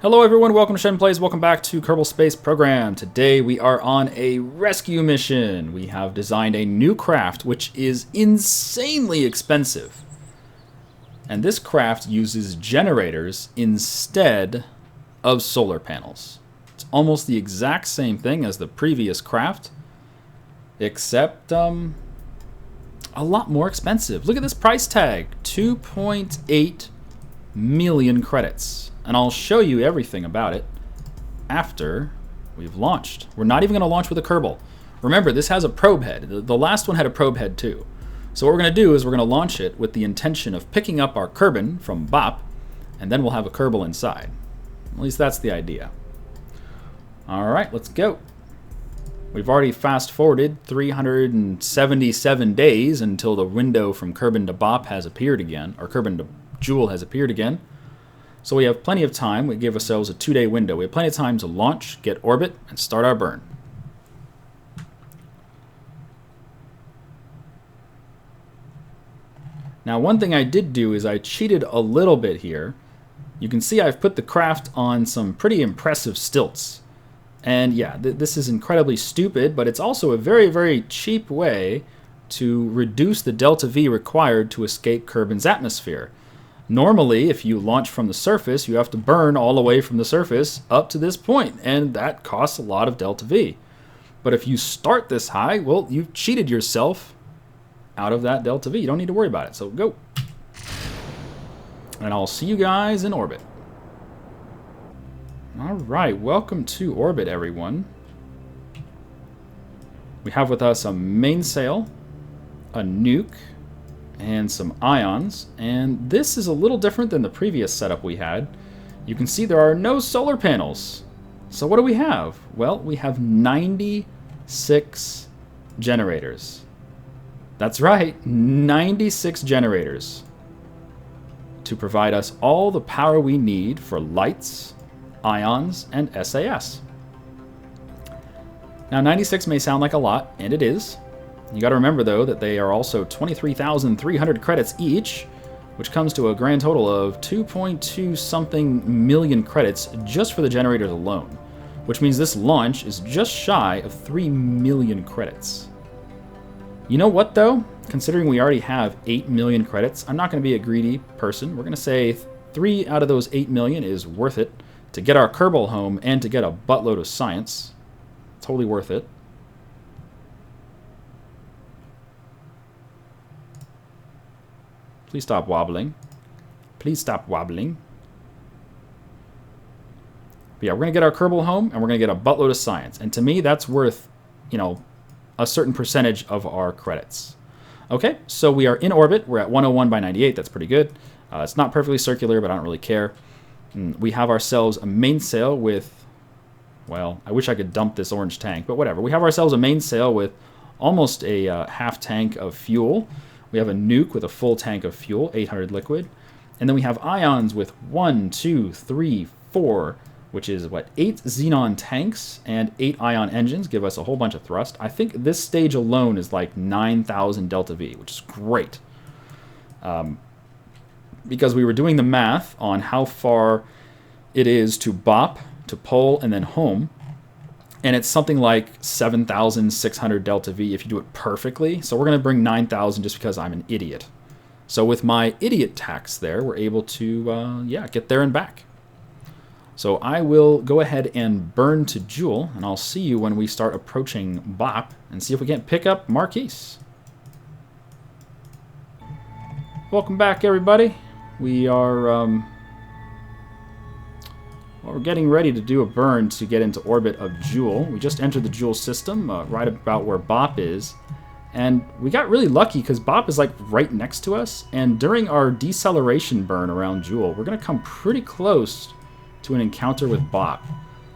Hello everyone, welcome to Shenplays, welcome back to Kerbal Space Program. Today we are on a rescue mission. We have designed a new craft which is insanely expensive. And this craft uses generators instead of solar panels. It's almost the exact same thing as the previous craft, except a lot more expensive. Look at this price tag, 2.8 million credits. And I'll show you everything about it after we've launched. We're not even going to launch with a Kerbal. Remember, this has a probe head. The last one had a probe head too. So what we're going to do is we're going to launch it with the intention of picking up our kerbin from Bop, and then we'll have a Kerbal inside. At least that's the idea. All right, let's go. We've already fast forwarded 377 days until the window from kerbin to Bop has appeared again, or kerbin to Juul has appeared again. So we have plenty of time. We give ourselves a 2-day window. We have plenty of time to launch, get orbit, and start our burn. Now, one thing I did do is I cheated a little bit here. You can see I've put the craft on some pretty impressive stilts. And yeah, this is incredibly stupid, but it's also a very, very cheap way to reduce the delta V required to escape kerbin's atmosphere. Normally, if you launch from the surface, you have to burn all the way from the surface up to this point, and that costs a lot of delta V. But if you start this high, well, you've cheated yourself out of that delta V. You don't need to worry about it, so go. And I'll see you guys in orbit. All right, welcome to orbit, everyone. We have with us a mainsail, a nuke, and some ions, and this is a little different than the previous setup we had. You can see there are no solar panels. So what do we have? Well, we have 96 generators. That's right, 96 generators to provide us all the power we need for lights, ions, and SAS. Now 96 may sound like a lot, and it is. You got to remember, though, that they are also 23,300 credits each, which comes to a grand total of 2.2 something million credits just for the generators alone, which means this launch is just shy of 3 million credits. You know what, though? Considering we already have 8 million credits, I'm not going to be a greedy person. We're going to say 3 out of those 8 million is worth it to get our Kerbal home and to get a buttload of science. Totally worth it. Please stop wobbling. Please stop wobbling. But yeah, we're going to get our Kerbal home, and we're going to get a buttload of science. And to me, that's worth, a certain percentage of our credits. Okay, so we are in orbit. We're at 101 by 98. That's pretty good. It's not perfectly circular, but I don't really care. We have ourselves a mainsail with, well, I wish I could dump this orange tank, but whatever. We have ourselves a mainsail with almost a half tank of fuel. We have a nuke with a full tank of fuel, 800 liquid. And then we have ions with 1, 2, 3, 4, which is, 8 xenon tanks and 8 ion engines give us a whole bunch of thrust. I think this stage alone is like 9,000 delta V, which is great. Because we were doing the math on how far it is to Bop, to Pole, and then home. And it's something like 7,600 delta V if you do it perfectly. So we're going to bring 9,000 just because I'm an idiot. So with my idiot tax there, we're able to, get there and back. So I will go ahead and burn to Juul, and I'll see you when we start approaching Bop and see if we can't pick up Marquise. Welcome back, everybody. We are... Well, we're getting ready to do a burn to get into orbit of Juul. We just entered the Juul system, right about where Bop is. And we got really lucky because Bop is like right next to us. And during our deceleration burn around Juul, we're going to come pretty close to an encounter with Bop.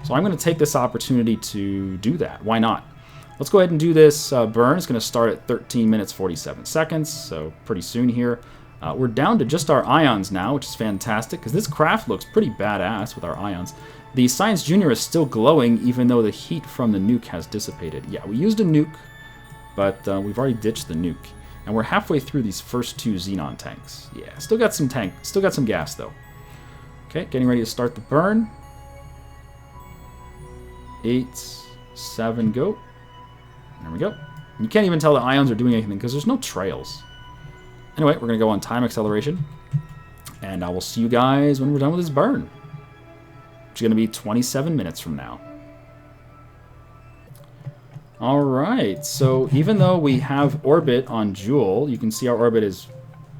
So I'm going to take this opportunity to do that. Why not? Let's go ahead and do this burn. It's going to start at 13 minutes 47 seconds, so pretty soon here. We're down to just our ions now, which is fantastic, because this craft looks pretty badass with our ions. The Science Junior is still glowing, even though the heat from the nuke has dissipated. Yeah, we used a nuke, but we've already ditched the nuke. And we're halfway through these first 2 xenon tanks. Yeah, still got some gas, though. Okay, getting ready to start the burn. 8, 7, go. There we go. You can't even tell the ions are doing anything because there's no trails. Anyway, we're going to go on time acceleration. And I will see you guys when we're done with this burn. Which is going to be 27 minutes from now. Alright, so even though we have orbit on Juul, you can see our orbit is,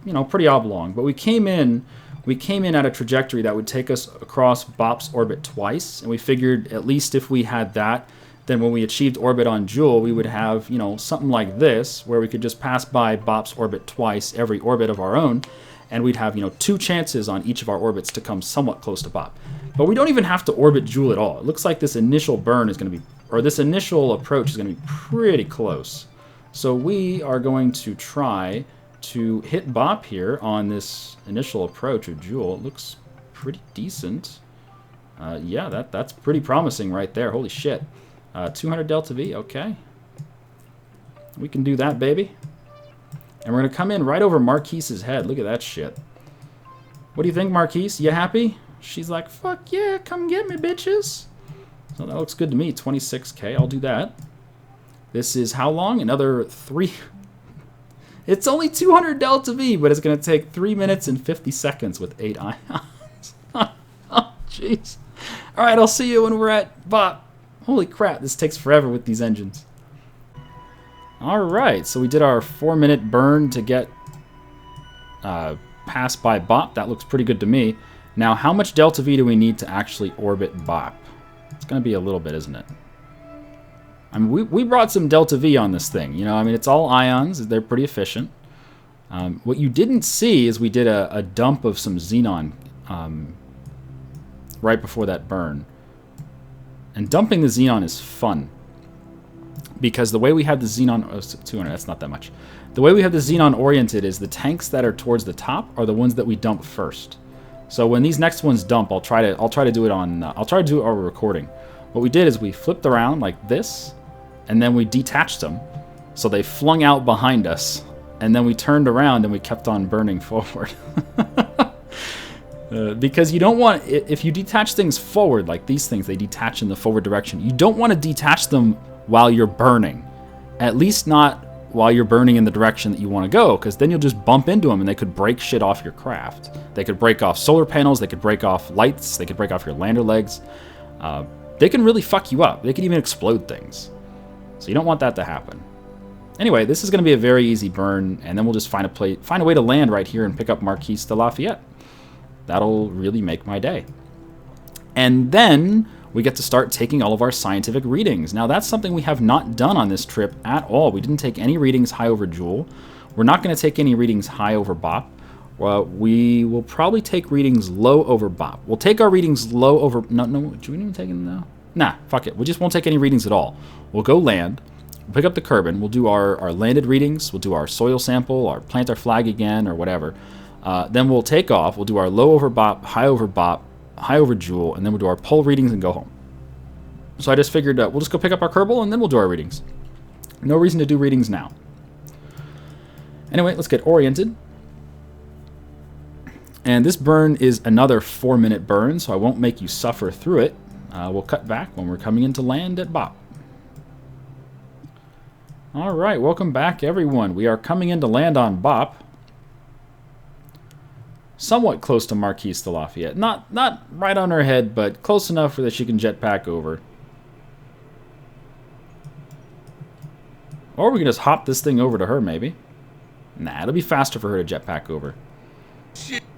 you know, pretty oblong. But we came in at a trajectory that would take us across Bop's orbit twice. And we figured at least if we had that, then when we achieved orbit on Juul, we would have, you know, something like this, where we could just pass by Bop's orbit twice every orbit of our own. And we'd have, you know, 2 chances on each of our orbits to come somewhat close to Bop. But we don't even have to orbit Juul at all. It looks like this initial burn is going to be, or this initial approach is going to be pretty close. So we are going to try to hit Bop here on this initial approach of Juul. It looks pretty decent. Yeah, that's pretty promising right there. Holy shit. 200 delta V, okay. We can do that, baby. And we're going to come in right over Marquise's head. Look at that shit. What do you think, Marquise? You happy? She's like, fuck yeah, come get me, bitches. So that looks good to me. 26K, I'll do that. This is how long? Another 3... It's only 200 delta V, but it's going to take 3 minutes and 50 seconds with 8 ions. Oh, jeez. All right, I'll see you when we're at Bop. Holy crap, this takes forever with these engines. All right, so we did our 4-minute burn to get passed by Bop. That looks pretty good to me. Now, how much delta V do we need to actually orbit Bop? It's going to be a little bit, isn't it? I mean, we brought some delta V on this thing. You know, I mean, it's all ions. They're pretty efficient. What you didn't see is we did a dump of some xenon right before that burn. And dumping the xenon is fun. Because the way we have the xenon... Oh, 200, that's not that much. The way we have the xenon oriented is the tanks that are towards the top are the ones that we dump first. So when these next ones dump, I'll try to do it on... I'll try to do it over recording. What we did is we flipped around like this, and then we detached them. So they flung out behind us, and then we turned around and we kept on burning forward. Because you don't want... If you detach things forward, like these things, they detach in the forward direction. You don't want to detach them while you're burning. At least not while you're burning in the direction that you want to go, because then you'll just bump into them and they could break shit off your craft. They could break off solar panels, they could break off lights, they could break off your lander legs. They can really fuck you up. They can even explode things. So you don't want that to happen. Anyway, this is going to be a very easy burn, and then we'll just find a way to land right here and pick up Marquise de Lafayette. That'll really make my day. And then we get to start taking all of our scientific readings. Now, that's something we have not done on this trip at all. We didn't take any readings high over Juul. We're not going to take any readings high over Bop. Well, we will probably take readings low over Bop. We'll take our readings low over... No, do we even take them now? Nah, fuck it. We just won't take any readings at all. We'll go land. We'll pick up the kerbin. We'll do our landed readings. We'll do our soil sample, or plant our flag again, or whatever. Then we'll take off. We'll do our low over Bop, high over Juul, and then we'll do our pole readings and go home. So I just figured we'll just go pick up our Kerbal, and then we'll do our readings. No reason to do readings now. Anyway, let's get oriented. And this burn is another 4-minute burn, so I won't make you suffer through it. We'll cut back when we're coming into land at Bop. All right, welcome back, everyone. We are coming into land on Bop. Somewhat close to Marquise de Lafayette. Not right on her head, but close enough that she can jetpack over. Or we can just hop this thing over to her, maybe. Nah, it'll be faster for her to jetpack over.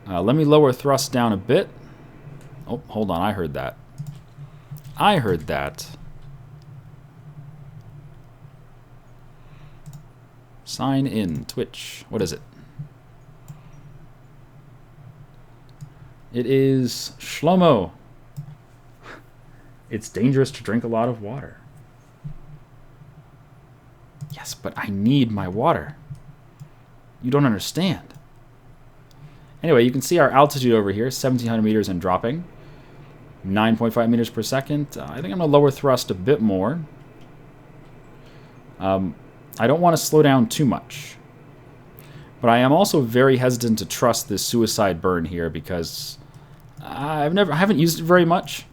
Let me lower thrust down a bit. Oh, hold on, I heard that. I heard that. Sign in, Twitch. What is it? It is Shlomo. It's dangerous to drink a lot of water. Yes, but I need my water. You don't understand. Anyway, you can see our altitude over here, 1,700 meters and dropping. 9.5 meters per second. I think I'm going to lower thrust a bit more. I don't want to slow down too much. But I am also very hesitant to trust this suicide burn here because I haven't used it very much.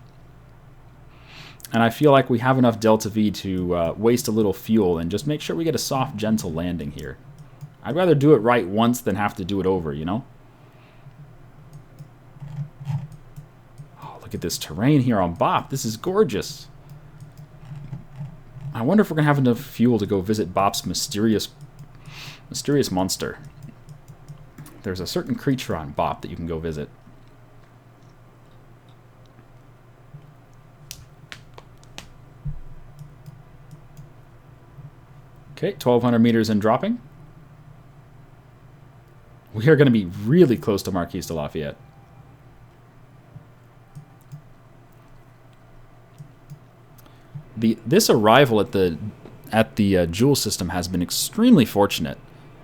And I feel like we have enough delta V to waste a little fuel and just make sure we get a soft, gentle landing here. I'd rather do it right once than have to do it over, you know? Oh, look at this terrain here on Bop. This is gorgeous. I wonder if we're going to have enough fuel to go visit Bop's mysterious monster. There's a certain creature on Bop that you can go visit. Okay, 1,200 meters and dropping. We are going to be really close to Marquise de Lafayette. This arrival at the Juul system has been extremely fortunate.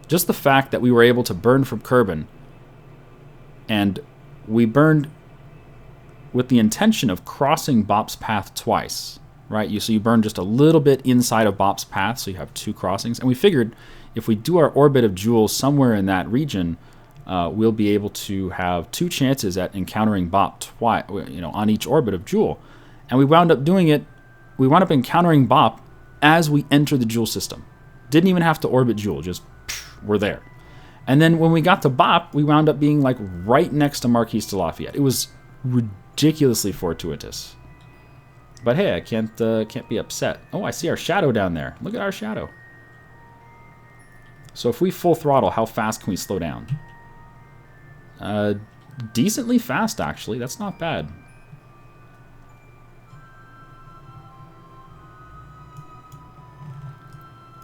Just the fact that we were able to burn from Kerbin, and we burned with the intention of crossing Bop's path twice. Right, so you burn just a little bit inside of Bop's path, so you have 2 crossings. And we figured if we do our orbit of Juul somewhere in that region, we'll be able to have 2 chances at encountering Bop twice, you know, on each orbit of Juul. And we wound up doing it. We wound up encountering Bop as we enter the Juul system. Didn't even have to orbit Juul, just we're there. And then when we got to Bop, we wound up being like right next to Marquise de Lafayette. It was ridiculously fortuitous. But hey, I can't be upset. Oh, I see our shadow down there. Look at our shadow. So if we full throttle, how fast can we slow down? Decently fast, actually. That's not bad.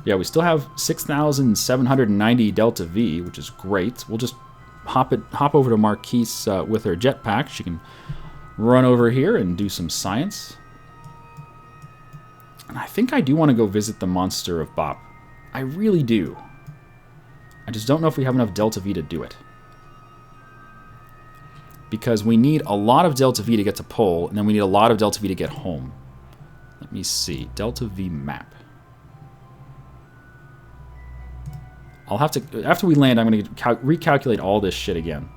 Yeah, we still have 6,790 delta V, which is great. We'll just hop over to Marquise with her jetpack. She can run over here and do some science. And I think I do want to go visit the monster of Bop. I really do. I just don't know if we have enough delta V to do it. Because we need a lot of delta V to get to pole, and then we need a lot of delta V to get home. Let me see. Delta V map. I'll have to... After we land, I'm going to recalculate all this shit again.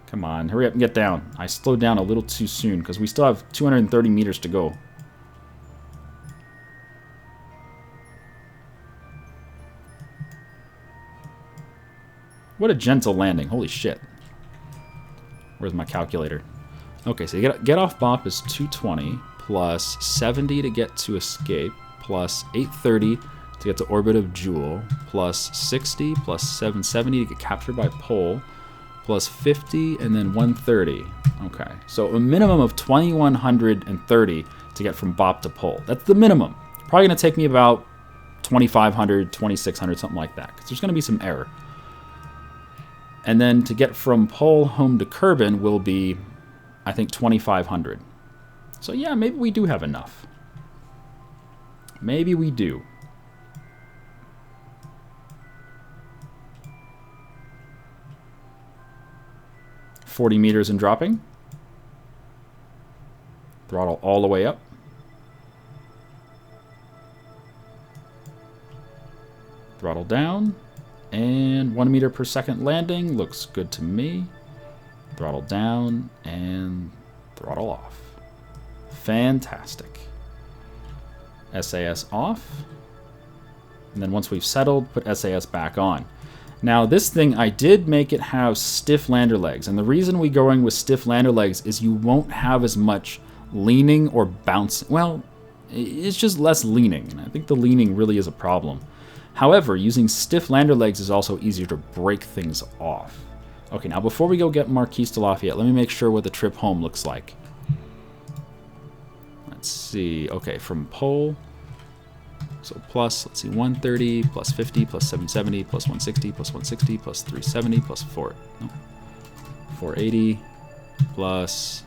Come on, hurry up and get down. I slowed down a little too soon, because we still have 230 meters to go. What a gentle landing. Holy shit. Where's my calculator? Okay, so you get off Bop is 220, plus 70 to get to escape, plus 830 to get to orbit of Juul, plus 60, plus 770 to get captured by pole, plus 50, and then 130. Okay, so a minimum of 2,130 to get from Bop to pole. That's the minimum. Probably going to take me about 2,500, 2,600, something like that, because there's going to be some error. And then to get from pole home to Kerbin will be, I think, 2,500. So yeah, maybe we do have enough. Maybe we do. .40 meters and dropping. Throttle all the way up. Throttle down. And 1 meter per second landing. Looks good to me. Throttle down and throttle off. Fantastic. SAS off. And then once we've settled, put SAS back on. Now this thing, I did make it have stiff lander legs. And the reason we're going with stiff lander legs is you won't have as much leaning or bouncing. Well, it's just less leaning. And I think the leaning really is a problem. However, using stiff lander legs is also easier to break things off. Okay, now before we go get Marquise de Lafayette, let me make sure what the trip home looks like. Let's see. Okay, from pole. So plus, let's see, 130, plus 50, plus 770, plus 160, plus 160, plus 370, plus 480, plus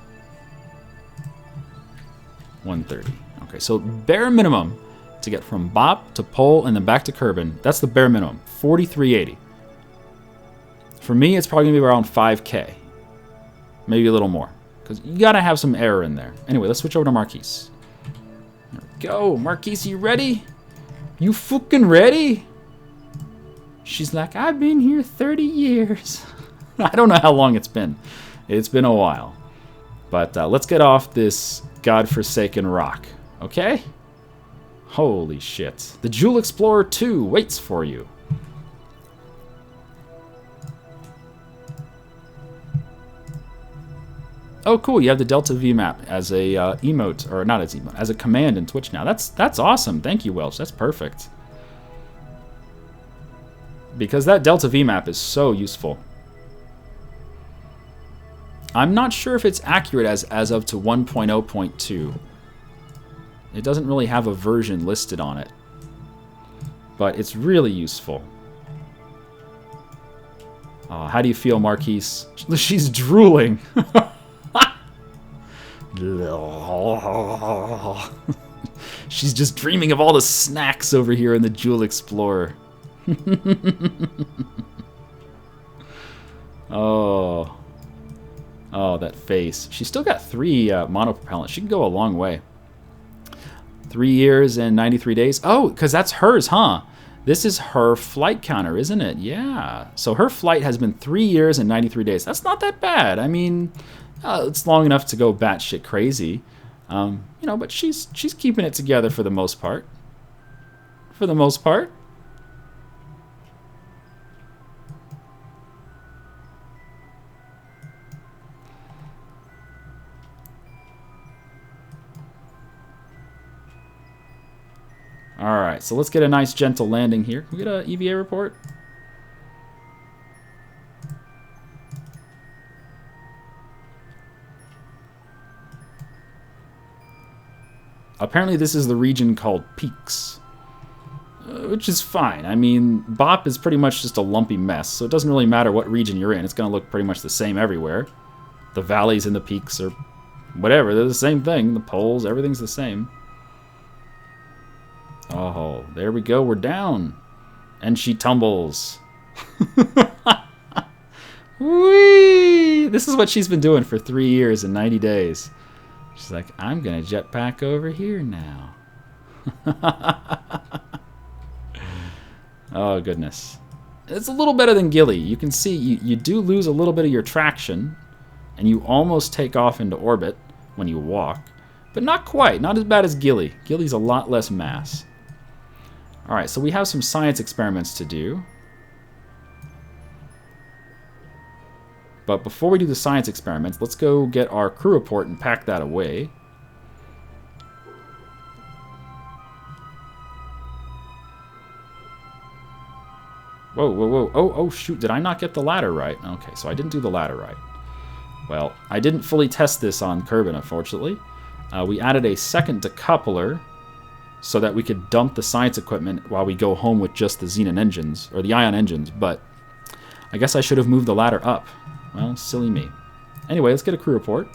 130. Okay, so bare minimum to get from Bop to pole and then back to Kerbin, that's the bare minimum, 4,380. For me, it's probably gonna be around 5K, maybe a little more, because you gotta have some error in there. Anyway, let's switch over to Marquise. There we go. Marquise, you ready? You fucking ready? She's like, I've been here 30 years. I don't know how long it's been. It's been a while. But let's get off this godforsaken rock, okay? Holy shit. The Juul Explorer 2 waits for you. Oh, cool. You have the Delta V map as a emote, or not as emote, as a command in Twitch now. That's awesome. Thank you, Welsh. That's perfect. Because that Delta V map is so useful. I'm not sure if it's accurate as of to 1.0.2. It doesn't really have a version listed on it. But it's really useful. How do you feel, Marquise? She's drooling. She's just dreaming of all the snacks over here in the Juul Explorer. Oh, that face. She's still got 3 monopropellant. She can go a long way. 3 years and 93 days. Oh, because that's hers, huh? This is her flight counter, isn't it? Yeah. So her flight has been 3 years and 93 days. That's not that bad. I mean, it's long enough to go batshit crazy. You know, but she's keeping it together for the most part. For the most part. Alright, so let's get a nice gentle landing here. Can we get an EVA report? Apparently this is the region called Peaks. Which is fine. I mean, BOP is pretty much just a lumpy mess, so it doesn't really matter what region you're in. It's going to look pretty much the same everywhere. The valleys and the peaks are whatever. They're the same thing. The poles, everything's the same. Oh, there we go. We're down. And she tumbles. Whee! This is what she's been doing for 3 years and 90 days. She's like, I'm going to jetpack over here now. Oh, goodness. It's a little better than Gilly. You can see you do lose a little bit of your traction, and you almost take off into orbit when you walk. But not quite. Not as bad as Gilly. Gilly's a lot less mass. Alright, so we have some science experiments to do. But before we do the science experiments, let's go get our crew report and pack that away. Whoa, whoa, whoa. Oh, shoot. Did I not get the ladder right? Okay, so I didn't do the ladder right. Well, I didn't fully test this on Kerbin, unfortunately. We added a second decoupler so that we could dump the science equipment while we go home with just the xenon engines, or the ion engines, but I guess I should have moved the ladder up. Well, silly me. Anyway, let's get a crew report.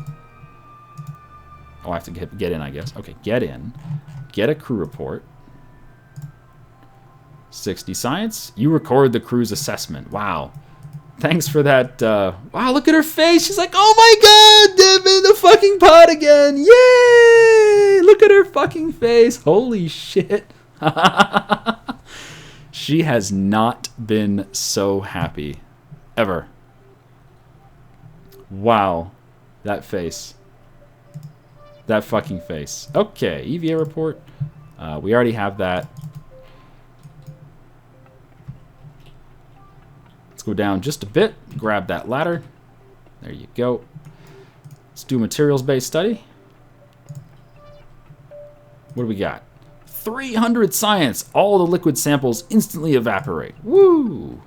Oh, I have to get in, I guess. Okay, get in. Get a crew report. 60 science. You record the crew's assessment. Wow. Thanks for that. Wow, look at her face. She's like, oh my god, I'm in the fucking pod again. Yay! Look at her fucking face. Holy shit. She has not been so happy. Ever. Wow. That face. That fucking face. Okay, EVA report. We already have that. Let's go down just a bit. Grab that ladder. There you go. Let's do materials-based study. What do we got? 300 science. All the liquid samples instantly evaporate. Woo!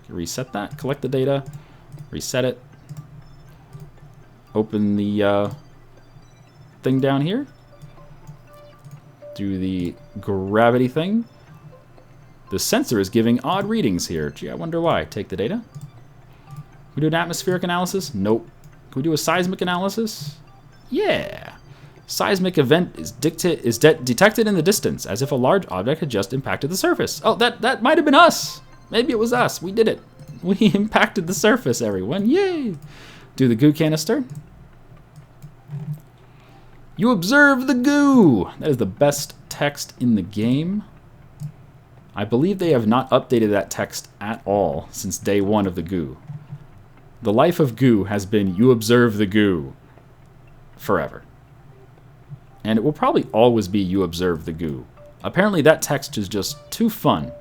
Reset that. Collect the data. Reset it. Open the thing down here. Do the gravity thing. The sensor is giving odd readings here. Gee, I wonder why. Take the data. Can we do an atmospheric analysis? Nope. Can we do a seismic analysis? Yeah. Seismic event is detected in the distance, as if a large object had just impacted the surface. Oh, that might have been us. Maybe it was us. We did it. We impacted the surface, everyone. Yay. Do the goo canister. You observe the goo. That is the best text in the game. I believe they have not updated that text at all since day one of the goo. The life of goo has been, you observe the goo. forever. And it will probably always be "you observe the goo." Apparently that text is just too fun.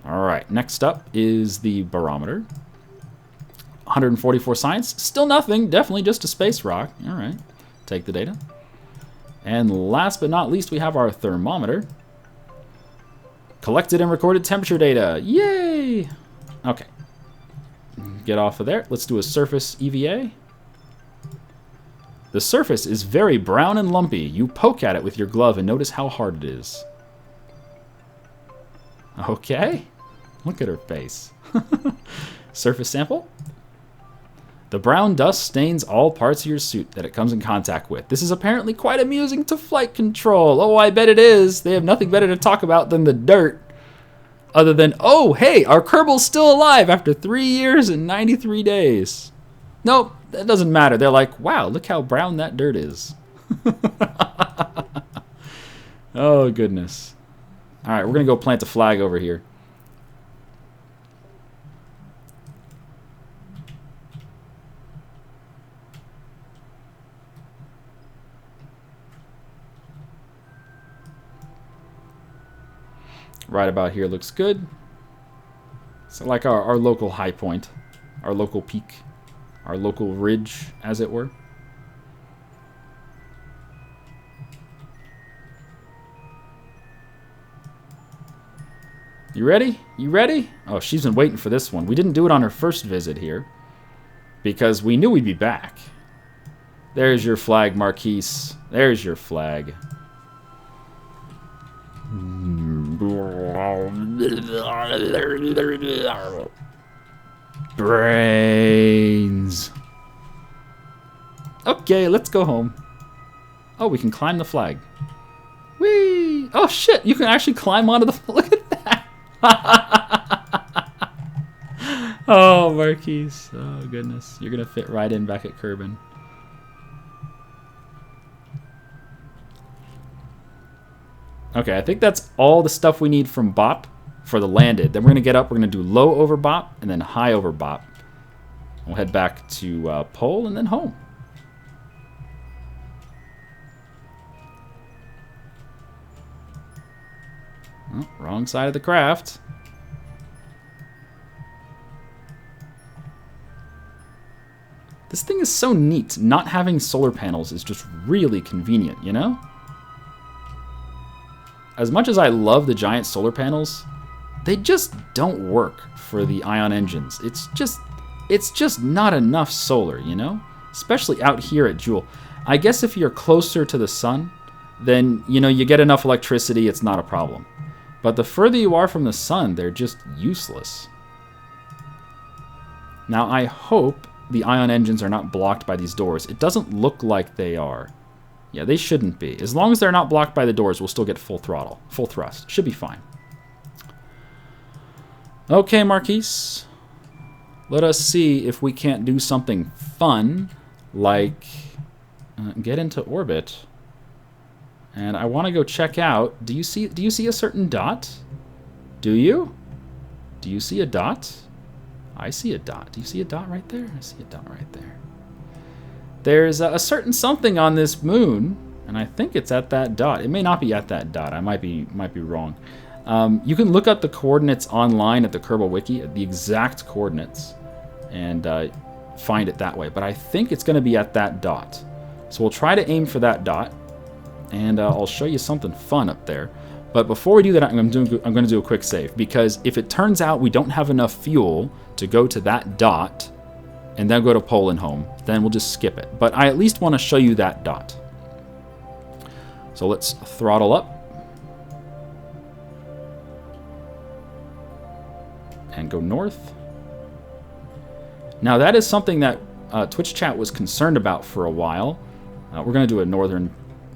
Alright, next up is the barometer. 144 science. Still nothing. Definitely just a space rock. Alright, take the data. And last but not least, we have our thermometer. Collected and recorded temperature data. Yay! Okay. Get off of there. Let's do a surface EVA. The surface is very brown and lumpy. You poke at it with your glove and notice how hard it is. Okay. Look at her face. Surface sample. The brown dust stains all parts of your suit that it comes in contact with. This is apparently quite amusing to flight control. Oh, I bet it is. They have nothing better to talk about than the dirt. Other than, oh, hey, our Kerbal's still alive after 3 years and 93 days. Nope, that doesn't matter. They're like, wow, look how brown that dirt is. Oh, goodness. All right, we're going to go plant a flag over here. Right about here looks good. So like our local high point, our local peak, our local ridge, as it were. You ready? You ready? Oh, she's been waiting for this one. We didn't do it on her first visit here because we knew we'd be back. There's your flag, Marquise. There's your flag. Brains. Okay, let's go home. Oh, we can climb the flag. Whee! Oh shit, you can actually climb onto the... Look at that! Oh, Marquise. Oh, goodness. You're gonna fit right in back at Kerbin. Okay, I think that's all the stuff we need from Bop for the landed. Then we're going to get up, we're going to do low over Bop, and then high over Bop. We'll head back to Pole and then home. Oh, wrong side of the craft. This thing is so neat. Not having solar panels is just really convenient, you know? As much as I love the giant solar panels, they just don't work for the ion engines. It's just not enough solar, you know? Especially out here at Juul. I guess if you're closer to the sun, then, you know, you get enough electricity, it's not a problem. But the further you are from the sun, they're just useless. Now, I hope the ion engines are not blocked by these doors. It doesn't look like they are. Yeah, they shouldn't be. As long as they're not blocked by the doors, we'll still get full throttle. Full thrust. Should be fine. Okay, Marquise. Let us see if we can't do something fun, like get into orbit. And I want to go check out. Do you see a certain dot? Do you? Do you see a dot? I see a dot. Do you see a dot right there? I see a dot right there. There's a certain something on this moon, and I think it's at that dot. It may not be at that dot. I might be wrong. You can look up the coordinates online at the Kerbal Wiki, the exact coordinates, and find it that way. But I think it's going to be at that dot. So we'll try to aim for that dot, and I'll show you something fun up there. But before we do that, I'm going to do a quick save, because if it turns out we don't have enough fuel to go to that dot, and then go to Pole and home, then we'll just skip it. But I at least want to show you that dot. So let's throttle up. And go north. Now that is something that Twitch chat was concerned about for a while. We're going to do a northern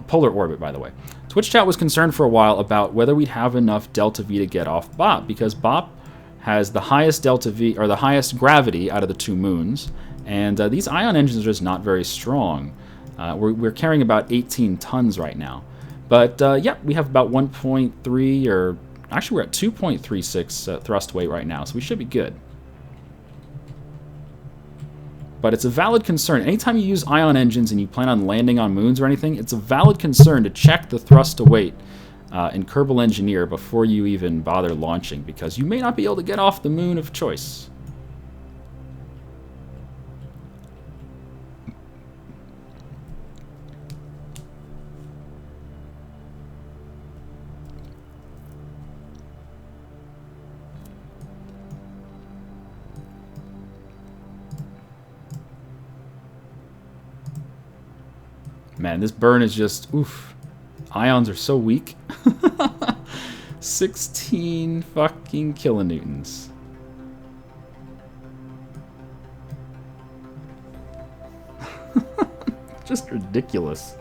polar orbit, by the way. Twitch chat was concerned for a while about whether we'd have enough delta V to get off Bop, because Bop has the highest delta V, or the highest gravity out of the two moons, and these ion engines are just not very strong. We're carrying about 18 tons right now. But yeah, we have about 1.3, or actually we're at 2.36 thrust weight right now, so we should be good. But it's a valid concern. Anytime you use ion engines and you plan on landing on moons or anything, it's a valid concern to check the thrust to weight in Kerbal Engineer before you even bother launching, because you may not be able to get off the moon of choice. Man, this burn is just, oof. Ions are so weak. 16 fucking kilonewtons. Just ridiculous.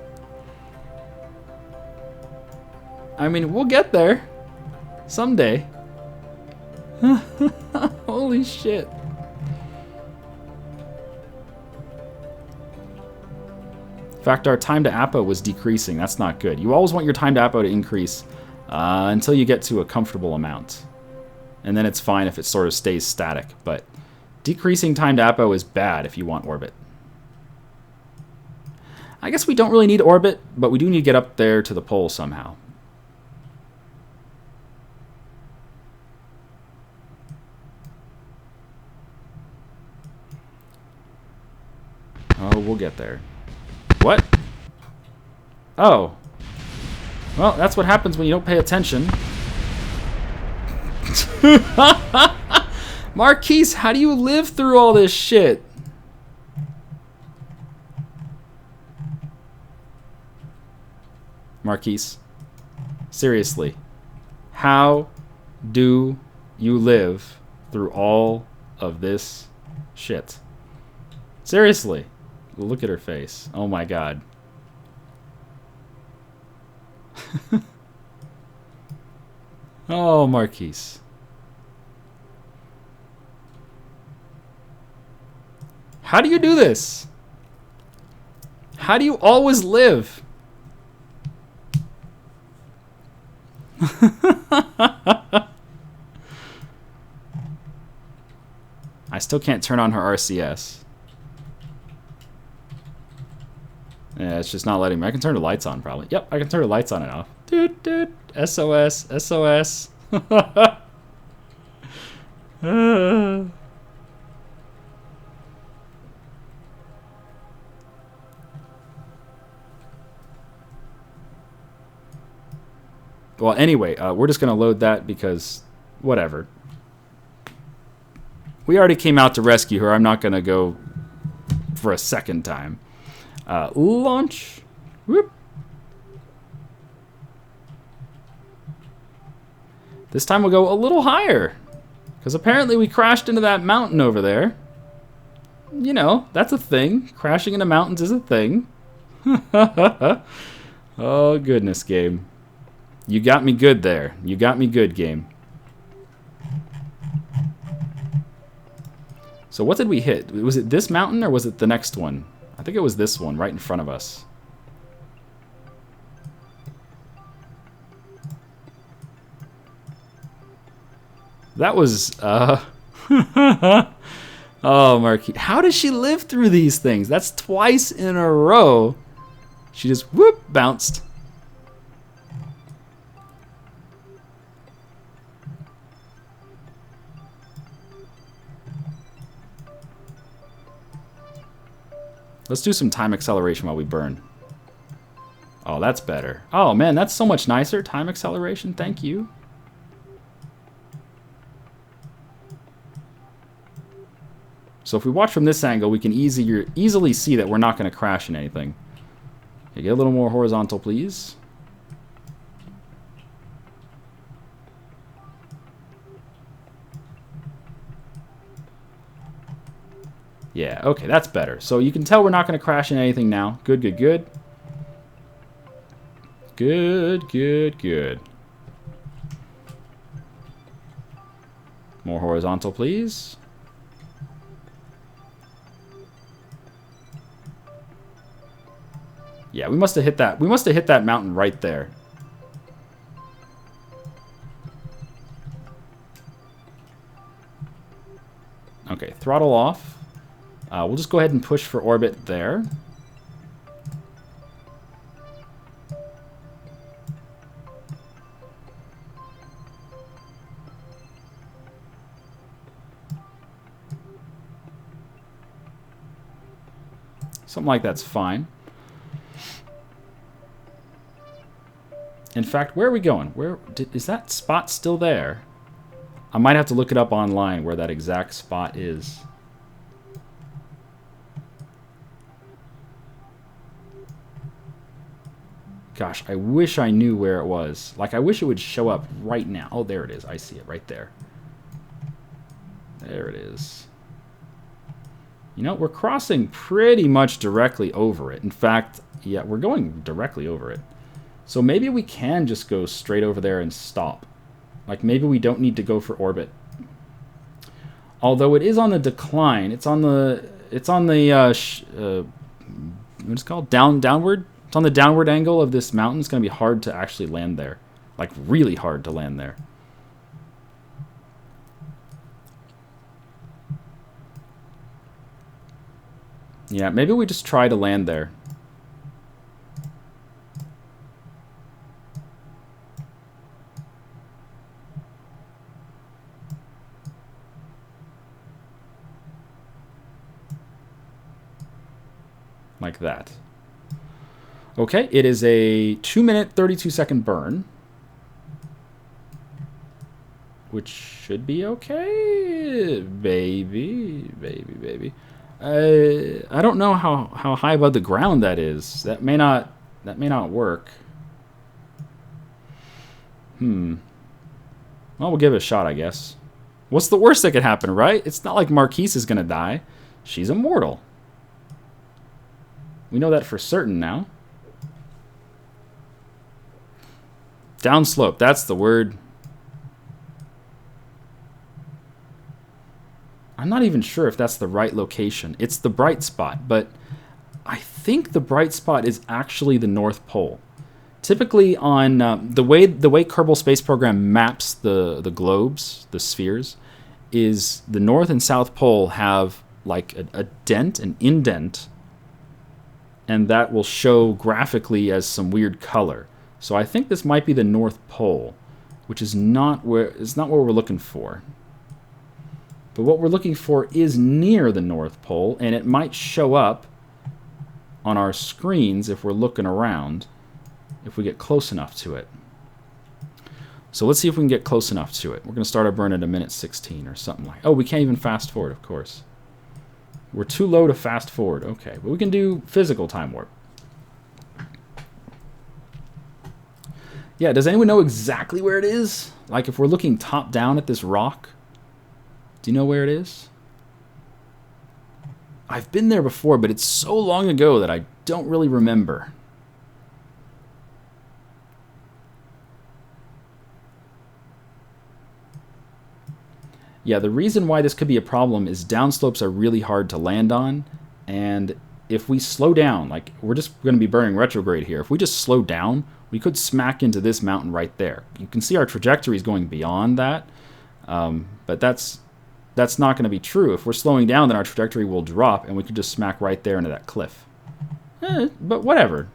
I mean, we'll get there. Someday. Holy shit. In fact, our time to APO was decreasing. That's not good. You always want your time to APO to increase until you get to a comfortable amount. And then it's fine if it sort of stays static. But decreasing time to APO is bad if you want orbit. I guess we don't really need orbit, but we do need to get up there to the pole somehow. Oh, we'll get there. What? Oh. Well, that's what happens when you don't pay attention. Marquise, how do you live through all this shit? Marquise. Seriously. How do you live through all of this shit? Seriously. Look at her face. Oh my god. Oh, Marquise. How do you do this? How do you always live? I still can't turn on her RCS. Yeah, it's just not letting me. I can turn the lights on, probably. Yep, I can turn the lights on and off. Dude. SOS. SOS. Well, anyway, we're just going to load that because whatever. We already came out to rescue her. I'm not going to go for a second time. Launch. Whoop. This time we'll go a little higher. Because apparently we crashed into that mountain over there. You know, that's a thing. Crashing into mountains is a thing. Oh, goodness, game. You got me good there. You got me good, game. So what did we hit? Was it this mountain or was it the next one? I think it was this one right in front of us. That was, oh, Marquis. How does she live through these things? That's twice in a row. She just, whoop, bounced. Let's do some time acceleration while we burn. Oh, that's better. Oh, man, that's so much nicer. Time acceleration, thank you. So if we watch from this angle, we can easily see that we're not going to crash in anything. Okay, get a little more horizontal, please. Yeah, okay, that's better. So you can tell we're not going to crash in anything now. Good, good, good. Good, good, good. More horizontal, please. Yeah, we must have hit that. We must have hit that mountain right there. Okay, throttle off. We'll just go ahead and push for orbit there. Something like that's fine. In fact, where are we going? Is that spot still there? I might have to look it up online where that exact spot is. Gosh, I wish I knew where it was. Like, I wish it would show up right now. Oh, there it is. I see it right there. There it is. You know, we're crossing pretty much directly over it. In fact, yeah, we're going directly over it. So maybe we can just go straight over there and stop. Like, maybe we don't need to go for orbit. Although it is on the decline. It's on the what's it called? Downward? It's on the downward angle of this mountain. It's going to be hard to actually land there. Like, really hard to land there. Yeah, maybe we just try to land there. Like that. Okay, it is a 2-minute, 32-second burn. Which should be okay, baby. I don't know how high above the ground that is. That may not work. Well, we'll give it a shot, I guess. What's the worst that could happen, right? It's not like Marquise is gonna die. She's immortal. We know that for certain now. Downslope, that's the word. I'm not even sure if that's the right location. It's the bright spot, but I think the bright spot is actually the North Pole. Typically on the way Kerbal Space Program maps the globes, the spheres, is the North and South Pole have like a dent, an indent, and that will show graphically as some weird color. So I think this might be the North Pole, which is not what we're looking for. But what we're looking for is near the North Pole, and it might show up on our screens if we're looking around, if we get close enough to it. So let's see if we can get close enough to it. We're going to start our burn at 1:16 or something like. Oh, we can't even fast forward, of course. We're too low to fast forward. Okay, but we can do physical time warp. Yeah, does anyone know exactly where it is? Like if we're looking top down at this rock, do you know where it is? I've been there before, but it's so long ago that I don't really remember. Yeah, the reason why this could be a problem is downslopes are really hard to land on, and if we slow down, like we're just going to be burning retrograde here, if we just slow down, we could smack into this mountain right there. You can see our trajectory is going beyond that, but that's not going to be true. If we're slowing down, then our trajectory will drop, and we could just smack right there into that cliff. But whatever.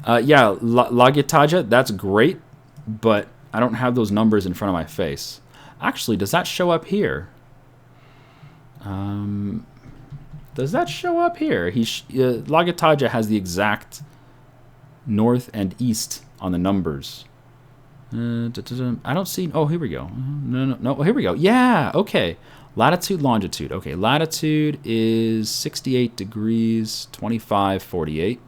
Yeah, Lagitaja, that's great, but I don't have those numbers in front of my face. Actually, does that show up here? Does that show up here? Lagitaja has the exact north and east on the numbers. I don't see... Oh, here we go. No, here we go. Yeah, okay. Latitude, longitude. Okay, latitude is 68 degrees, 25, 48.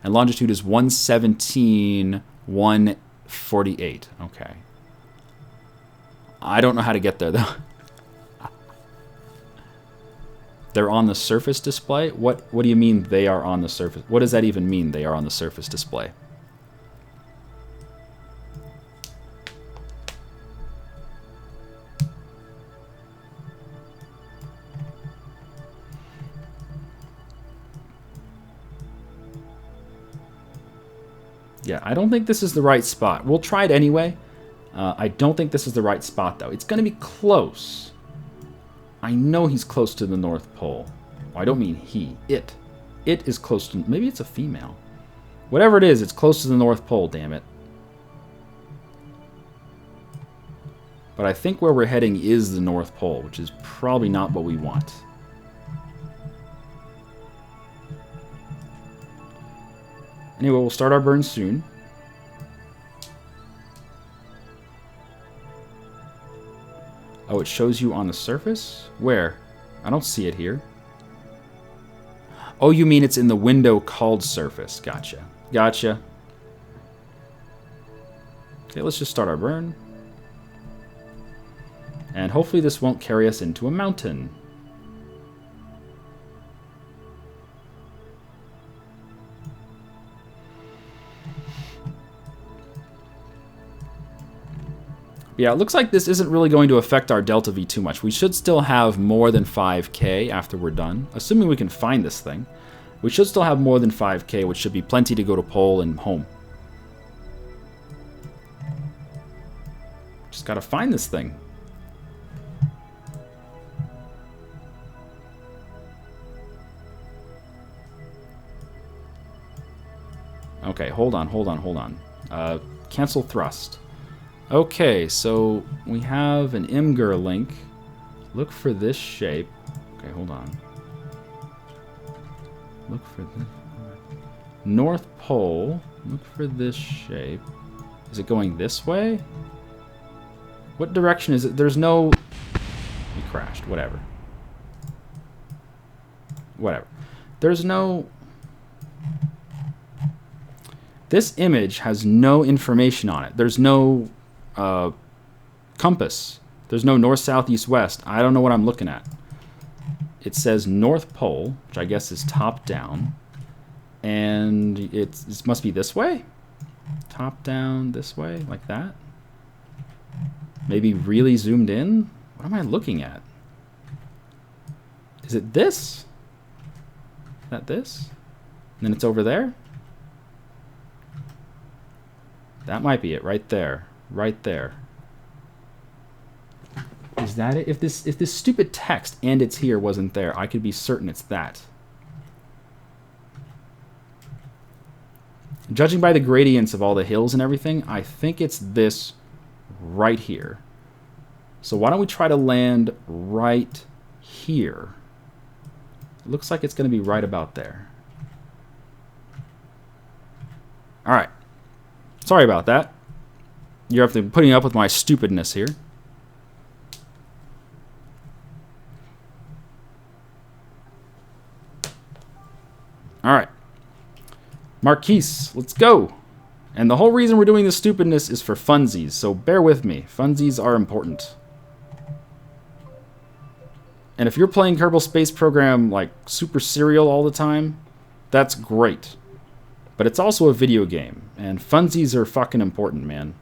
And longitude is 117, 148. Okay. I don't know how to get there, though. They're on the surface display? What do you mean they are on the surface? What does that even mean, they are on the surface display? Yeah, I don't think this is the right spot. We'll try it anyway. I don't think this is the right spot, though. It's going to be close. I know he's close to the North Pole. Well, I don't mean he. It. It is close to... Maybe it's a female. Whatever it is, it's close to the North Pole, damn it. But I think where we're heading is the North Pole, which is probably not what we want. Anyway, we'll start our burn soon. Oh, it shows you on the surface? Where? I don't see it here. Oh, you mean it's in the window called surface. Gotcha. Gotcha. Okay, let's just start our burn. And hopefully this won't carry us into a mountain. Yeah, it looks like this isn't really going to affect our delta V too much. We should still have more than 5K after we're done, assuming we can find this thing. We should still have more than 5K, which should be plenty to go to pole and home. Just gotta find this thing. Okay, hold on. Cancel thrust. Okay, so we have an Imgur link. Look for this shape. Okay, hold on. Look for this. North Pole. Look for this shape. Is it going this way? What direction is it? There's no... We crashed. Whatever. Whatever. There's no... This image has no information on it. There's no... compass. There's no north, south, east, west. I don't know what I'm looking at. It says North Pole, which I guess is top down, and it must be this way. Top down this way, like that. Maybe really zoomed in. What am I looking at? Is it this? Is that this? And then it's over there. That might be it, right there. Right there. Is that it? If this stupid text "and it's here" wasn't there, I could be certain it's that. Judging by the gradients of all the hills and everything, I think it's this right here. So why don't we try to land right here? It looks like it's going to be right about there. All right. Sorry about that. You're have to be putting up with my stupidness here. All right. Marquise, let's go. And the whole reason we're doing this stupidness is for funsies, so bear with me. Funsies are important. And if you're playing Kerbal Space Program like super serial all the time, that's great. But it's also a video game, and funsies are fucking important, man.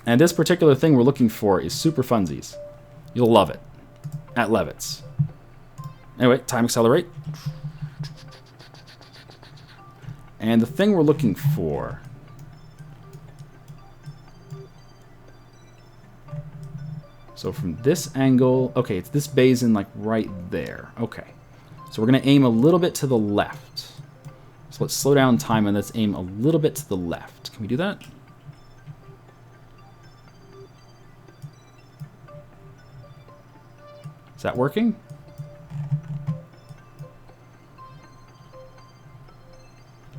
And this particular thing we're looking for is super funsies. You'll love it. At Levitts. Anyway, time accelerate. And the thing we're looking for... So from this angle... Okay, it's this basin like right there. Okay. So we're going to aim a little bit to the left. So let's slow down time and let's aim a little bit to the left. Can we do that? Is that working?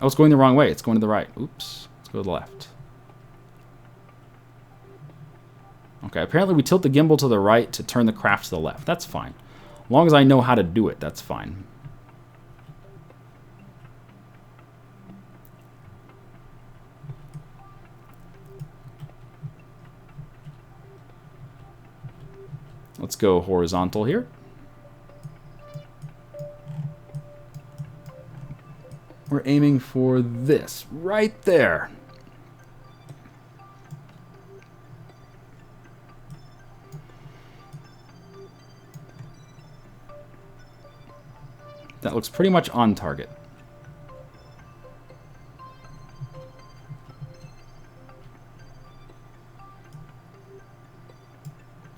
Oh, it's going the wrong way. It's going to the right. Oops. Let's go to the left. Okay, apparently we tilt the gimbal to the right to turn the craft to the left. That's fine. As long as I know how to do it, that's fine. Let's go horizontal here. We're aiming for this, right there. That looks pretty much on target.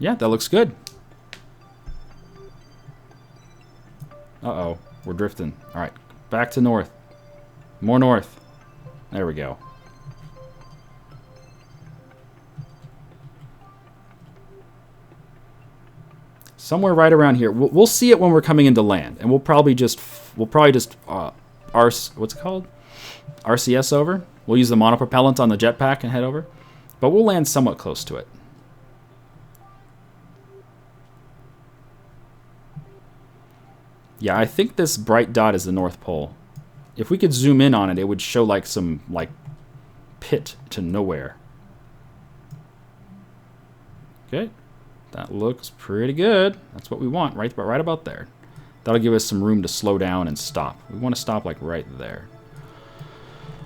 Yeah, that looks good. Uh-oh. We're drifting. All right. Back to north. More north. There we go. Somewhere right around here. We'll see it when we're coming into land, and we'll probably just what's it called? RCS over. We'll use the monopropellant on the jetpack and head over, but we'll land somewhat close to it. Yeah, I think this bright dot is the North Pole. If we could zoom in on it, it would show like some pit to nowhere. Okay. That looks pretty good. That's what we want, right about there. That'll give us some room to slow down and stop. We want to stop like right there.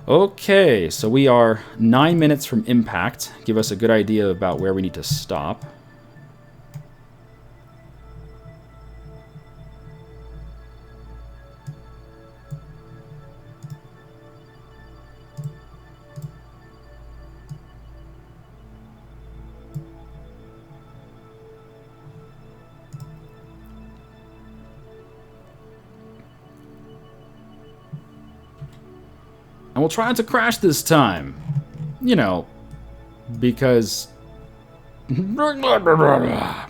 Okay, so we are 9 minutes from impact. Give us a good idea about where we need to stop. And we'll try not to crash this time. You know, because...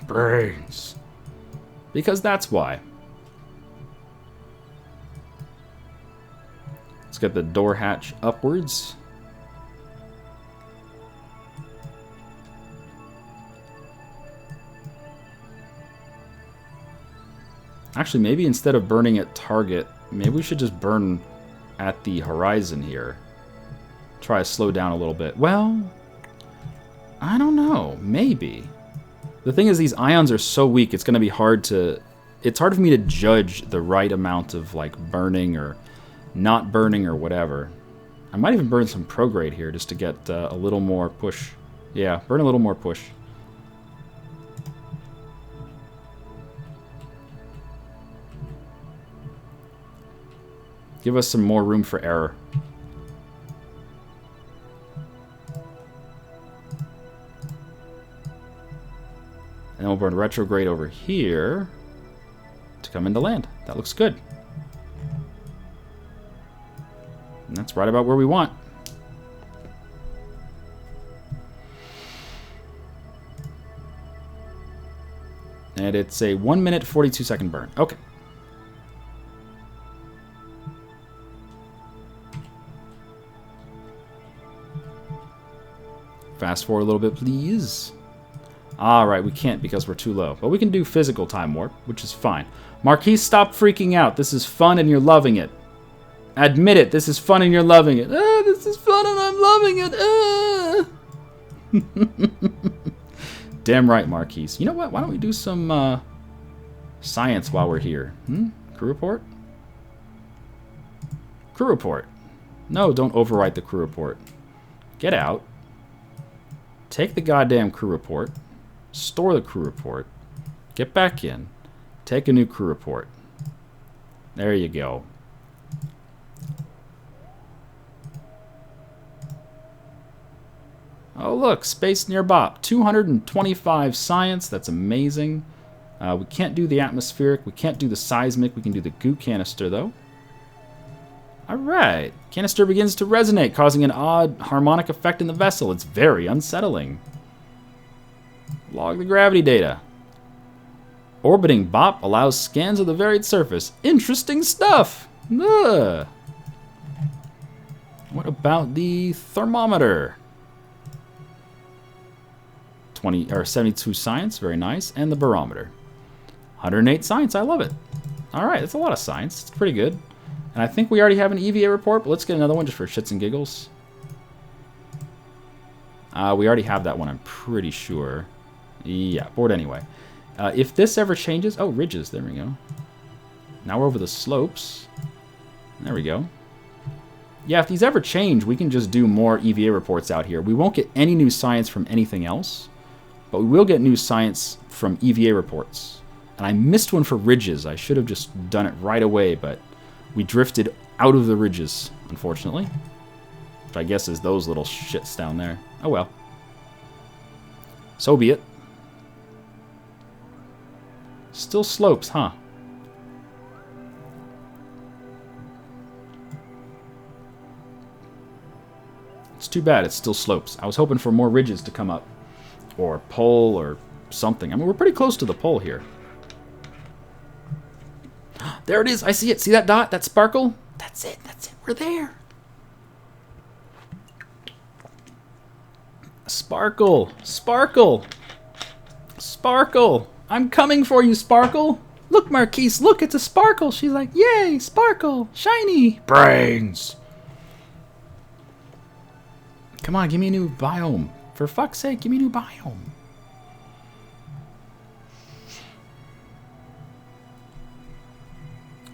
brains. Because that's why. Let's get the door hatch upwards. Actually, maybe instead of burning at target, maybe we should just burn at the horizon here. Try to slow down a little bit. Well, I don't know. Maybe. The thing is, these ions are so weak, it's going to be hard to... It's hard for me to judge the right amount of, like, burning or not burning or whatever. I might even burn some prograde here just to get a little more push. Yeah, burn a little more push. Give us some more room for error. And we'll burn retrograde over here to come into land. That looks good. And that's right about where we want. And it's a 1 minute 42 second burn. Okay. Fast forward a little bit, please. Alright, we can't because we're too low. But we can do physical time warp, which is fine. Marquise, stop freaking out. This is fun and you're loving it. Admit it. This is fun and you're loving it. Ah, this is fun and I'm loving it. Ah. Damn right, Marquise. You know what? Why don't we do some science while we're here? Crew report? Crew report. No, don't overwrite the crew report. Get out. Take the goddamn crew report, store the crew report, get back in, take a new crew report. There you go. Oh look, space near Bop. 225 science, that's amazing. We can't do the atmospheric, we can't do the seismic, we can do the goo canister though. Alright, canister begins to resonate, causing an odd harmonic effect in the vessel. It's very unsettling. Log the gravity data. Orbiting Bop allows scans of the varied surface. Interesting stuff! Ugh. What about the thermometer? 72 science, very nice. And the barometer. 108 science, I love it. Alright, that's a lot of science. It's pretty good. And I think we already have an EVA report, but let's get another one just for shits and giggles. We already have that one, I'm pretty sure. Yeah, board anyway. If this ever changes... Oh, ridges, there we go. Now we're over the slopes. There we go. Yeah, if these ever change, we can just do more EVA reports out here. We won't get any new science from anything else, but we will get new science from EVA reports. And I missed one for ridges. I should have just done it right away, but... We drifted out of the ridges, unfortunately. Which I guess is those little shits down there. Oh well. So be it. Still slopes, huh? It's too bad it's still slopes. I was hoping for more ridges to come up. Or pole or something. I mean, we're pretty close to the pole here. There it is. I see it. See that dot? That sparkle? That's it. That's it. We're there. Sparkle. Sparkle. Sparkle. I'm coming for you, Sparkle. Look, Marquise. Look, it's a sparkle. She's like, yay, sparkle. Shiny. Brains. Come on, give me a new biome. For fuck's sake, give me a new biome.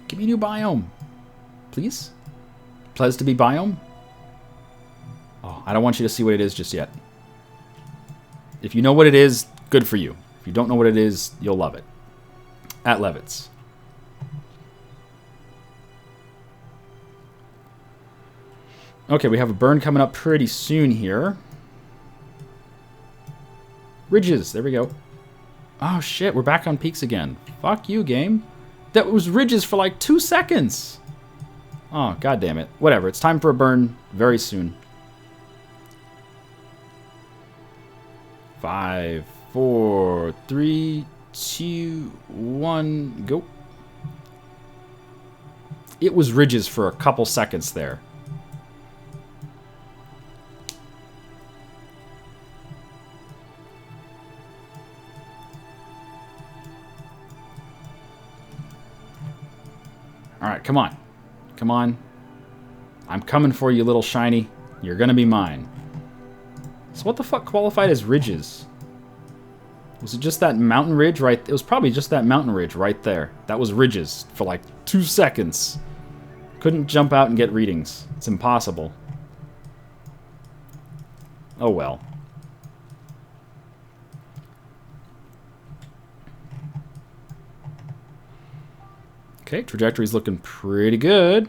Give me a new biome. Please? Pleased to be biome? Oh, I don't want you to see what it is just yet. If you know what it is, good for you. If you don't know what it is, you'll love it. At Levitz. Okay, we have a burn coming up pretty soon here. Ridges, there we go. Oh shit, we're back on peaks again. Fuck you, game. That was ridges for like 2 seconds. Oh, god damn it. Whatever, it's time for a burn very soon. 5, 4, 3, 2, 1, go. It was ridges for a couple seconds there. Alright, come on. Come on. I'm coming for you, little shiny. You're gonna be mine. So what the fuck qualified as ridges? Was it just that mountain ridge right? It was probably just that mountain ridge right there. That was ridges for like 2 seconds. Couldn't jump out and get readings. It's impossible. Oh well. Okay, trajectory's looking pretty good.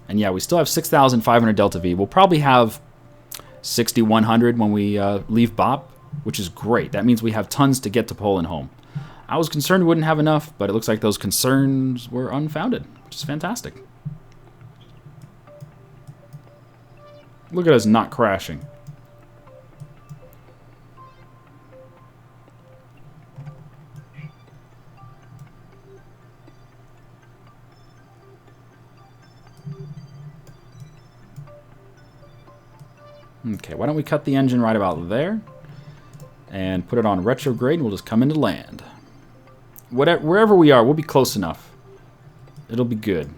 And yeah, we still have 6,500 delta V. We'll probably have 6,100 when we leave Bop, which is great. That means we have tons to get to pole and home. I was concerned we wouldn't have enough, but it looks like those concerns were unfounded, which is fantastic. Look at us not crashing. Okay, why don't we cut the engine right about there and put it on retrograde and we'll just come into land. Wherever we are, we'll be close enough. It'll be good.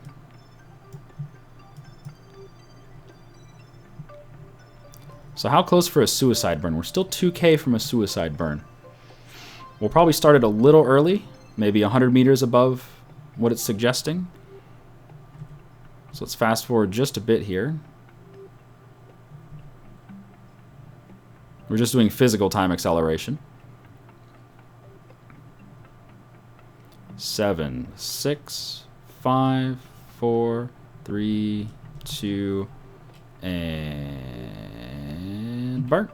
So how close for a suicide burn? We're still 2K from a suicide burn. We'll probably start it a little early, maybe 100 meters above what it's suggesting. So let's fast forward just a bit here. We're just doing physical time acceleration. 7, 6, 5, 4, 3, 2, and burn.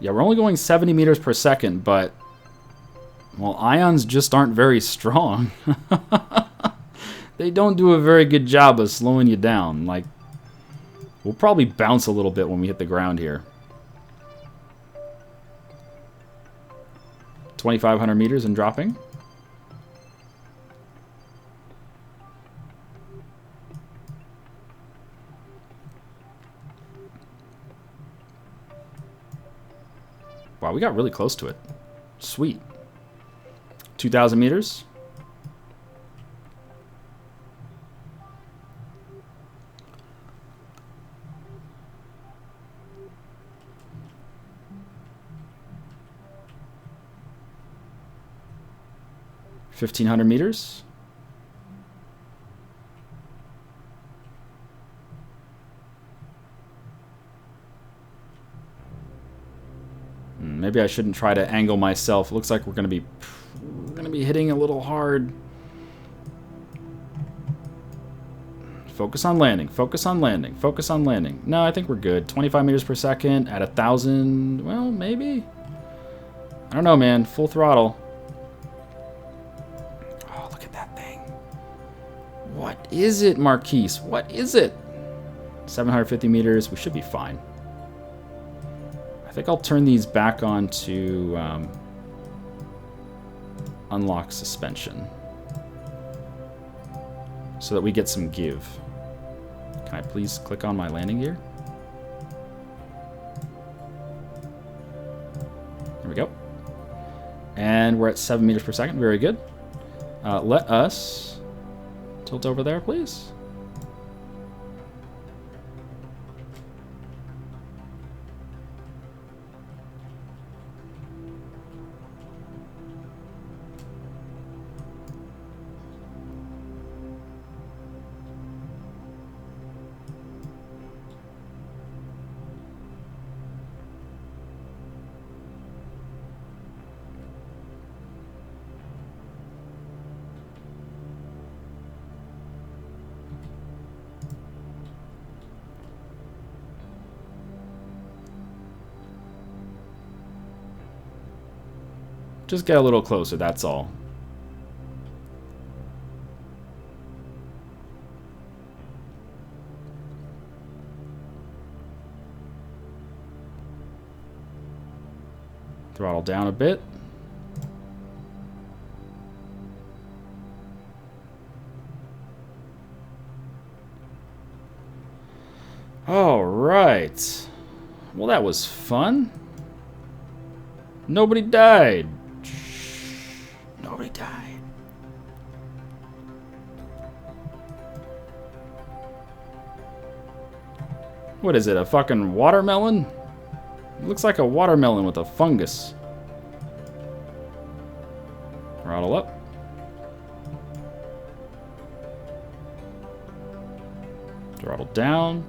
Yeah, we're only going 70 meters per second, but, well, ions just aren't very strong. They don't do a very good job of slowing you down. Like, we'll probably bounce a little bit when we hit the ground here. 2,500 meters and dropping. Wow, we got really close to it. Sweet. 2,000 meters. $1,500 meters. Maybe I shouldn't try to angle myself. Looks like we're gonna be hitting a little hard. Focus on landing. Focus on landing. Focus on landing. No, I think we're good. 25 meters per second at 1,000. Well, maybe. I don't know, man. Full throttle. Oh, look at that thing. What is it, Marquise? What is it? 750 meters. We should be fine. I think I'll turn these back on to unlock suspension so that we get some give. Can I please click on my landing gear? There we go. And we're at 7 meters per second. Very good. Let us tilt over there, please. Just get a little closer, that's all. Throttle down a bit. All right. Well, that was fun. Nobody died. Nobody died. What is it, a fucking watermelon? It looks like a watermelon with a fungus. Throttle up. Throttle down.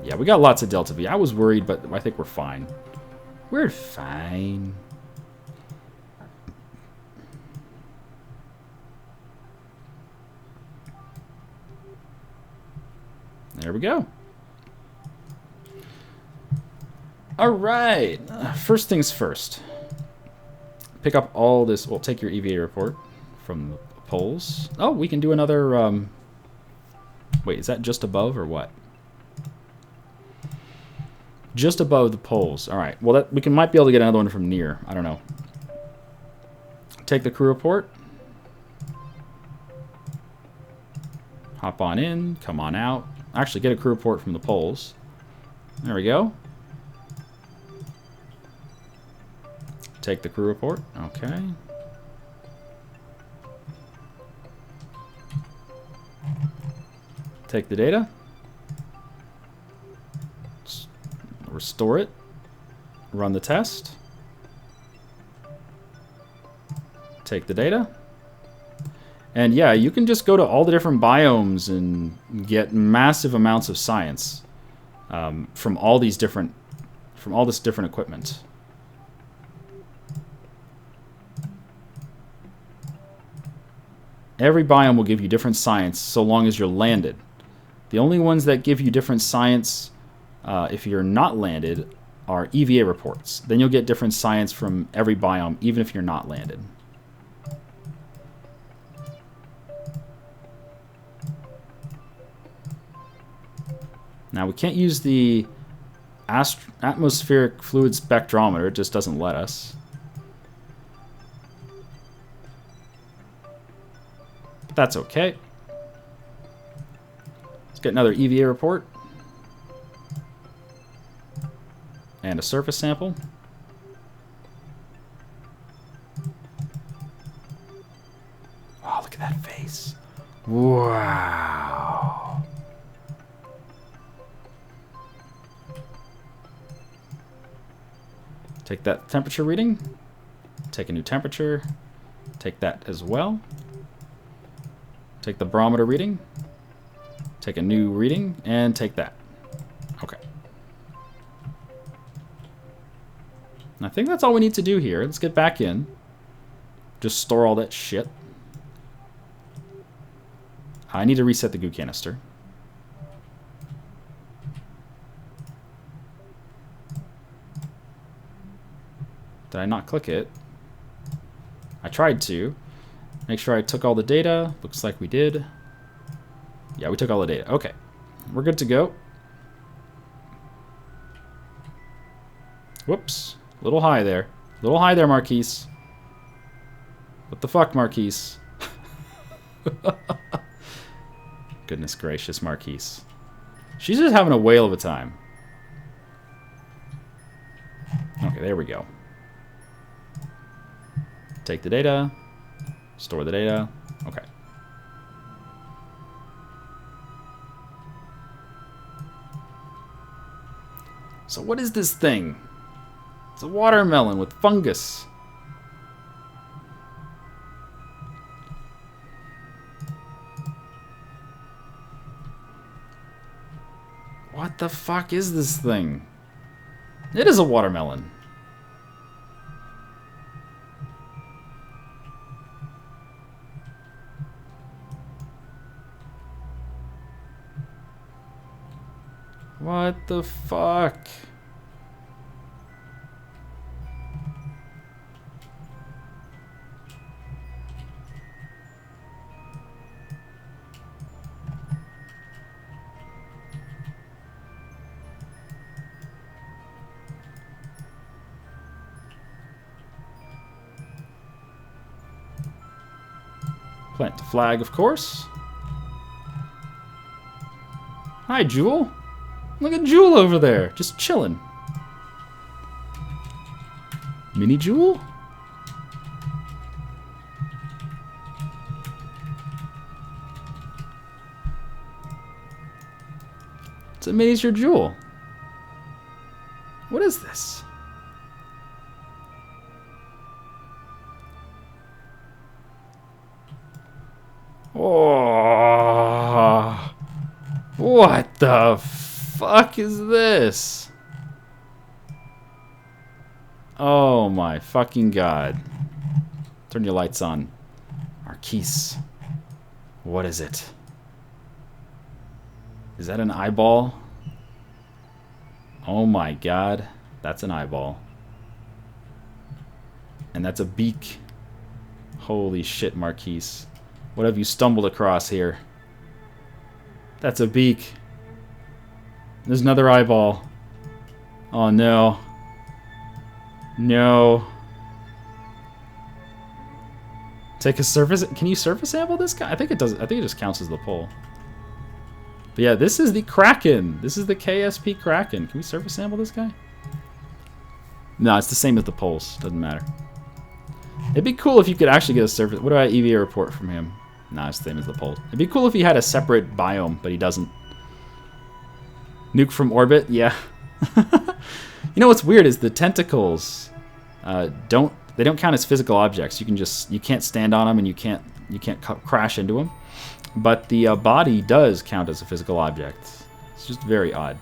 Yeah, we got lots of delta V. I was worried, but I think we're fine. We're fine. There we go. All right. First things first. Pick up all this. Well, take your EVA report from the poles. Oh, we can do another. Wait, is that just above or what? Just above the poles. All right. Well, we might be able to get another one from near. I don't know. Take the crew report. Hop on in. Come on out. Actually, get a crew report from the poles. There we go. Take the crew report. Okay. Take the data. Restore it. Run the test. Take the data. And yeah, you can just go to all the different biomes and get massive amounts of science from all this different equipment. Every biome will give you different science so long as you're landed. The only ones that give you different science if you're not landed are EVA reports. Then you'll get different science from every biome, even if you're not landed. Now, we can't use the atmospheric fluid spectrometer. It just doesn't let us. But that's okay. Let's get another EVA report. And a surface sample. Oh, look at that face. Wow. Take that temperature reading. Take a new temperature. Take that as well. Take the barometer reading. Take a new reading and take that. Okay. I think that's all we need to do here. Let's get back in. Just store all that shit. I need to reset the goo canister. Did I not click it? I tried to. Make sure I took all the data. Looks like we did. Yeah, we took all the data. Okay. We're good to go. Whoops. A little high there. A little high there, Marquise. What the fuck, Marquise? Goodness gracious, Marquise. She's just having a whale of a time. Okay, there we go. Take the data. Store the data. Okay. So what is this thing? It's a watermelon with fungus. What the fuck is this thing? It is a watermelon. What the fuck? Plant the flag, of course. Hi, Juul. Look at Juul over there, just chilling. Mini Juul? It's a miniature Juul. What is this? Oh, what the fuck is this? Oh my fucking god. Turn your lights on. Marquise. What is it? Is that an eyeball? Oh my god. That's an eyeball. And that's a beak. Holy shit, Marquise. What have you stumbled across here? That's a beak. There's another eyeball. Oh no. No. Take a surface. Can you surface sample this guy? I think it does. I think it just counts as the pole. But yeah, this is the Kraken. This is the KSP Kraken. Can we surface sample this guy? No, it's the same as the poles. Doesn't matter. It'd be cool if you could actually get a surface. What about EVA report from him? Nah, it's the same as the poles. It'd be cool if he had a separate biome, but he doesn't. Nuke from orbit? Yeah. You know what's weird is the tentacles don't count as physical objects. You can't stand on them and you can't crash into them. But the body does count as a physical object. It's just very odd.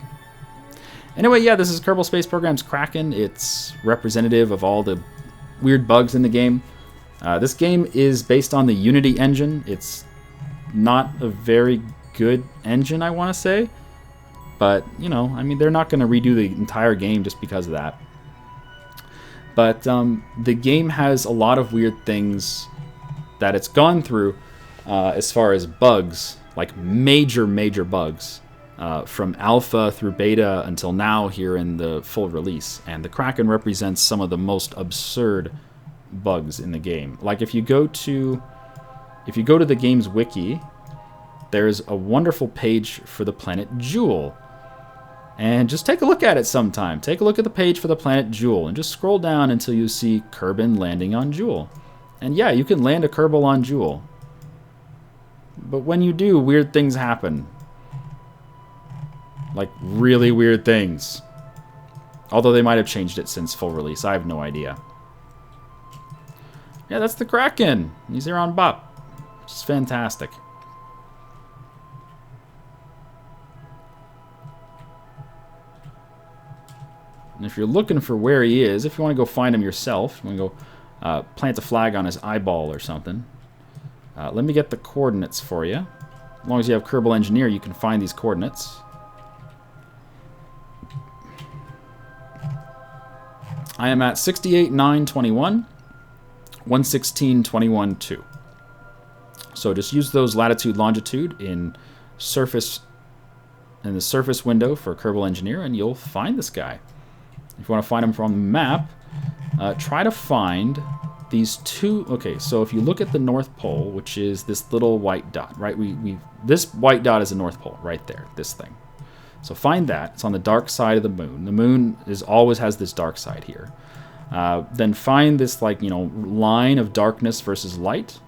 Anyway, yeah, this is Kerbal Space Program's Kraken. It's representative of all the weird bugs in the game. This game is based on the Unity engine. It's not a very good engine, I want to say. But, you know, I mean, they're not going to redo the entire game just because of that. But the game has a lot of weird things that it's gone through as far as bugs, like major bugs, from alpha through beta until now here in the full release. And the Kraken represents some of the most absurd bugs in the game. Like if you go to the game's wiki, there's a wonderful page for the planet Juul. And just take a look at it sometime. Take a look at the page for the planet Juul and just scroll down until you see Kerbin landing on Juul. And yeah, you can land a Kerbal on Juul. But when you do, weird things happen. Like really weird things. Although they might have changed it since full release. I have no idea. Yeah, that's the Kraken. He's here on Bop. Which is fantastic. And if you're looking for where he is, if you want to go find him yourself, you want to go plant a flag on his eyeball or something, let me get the coordinates for you. As long as you have Kerbal Engineer, you can find these coordinates. I am at 68,921, 116,21,2. So just use those latitude, longitude in the surface window for Kerbal Engineer, and you'll find this guy. If you want to find him from the map, try to find these two. Okay, so if you look at the North Pole, which is this little white dot, right? This white dot is the North Pole, right there, this thing. So find that. It's on the dark side of the moon. The moon always has this dark side here. Then find this, like, line of darkness versus light,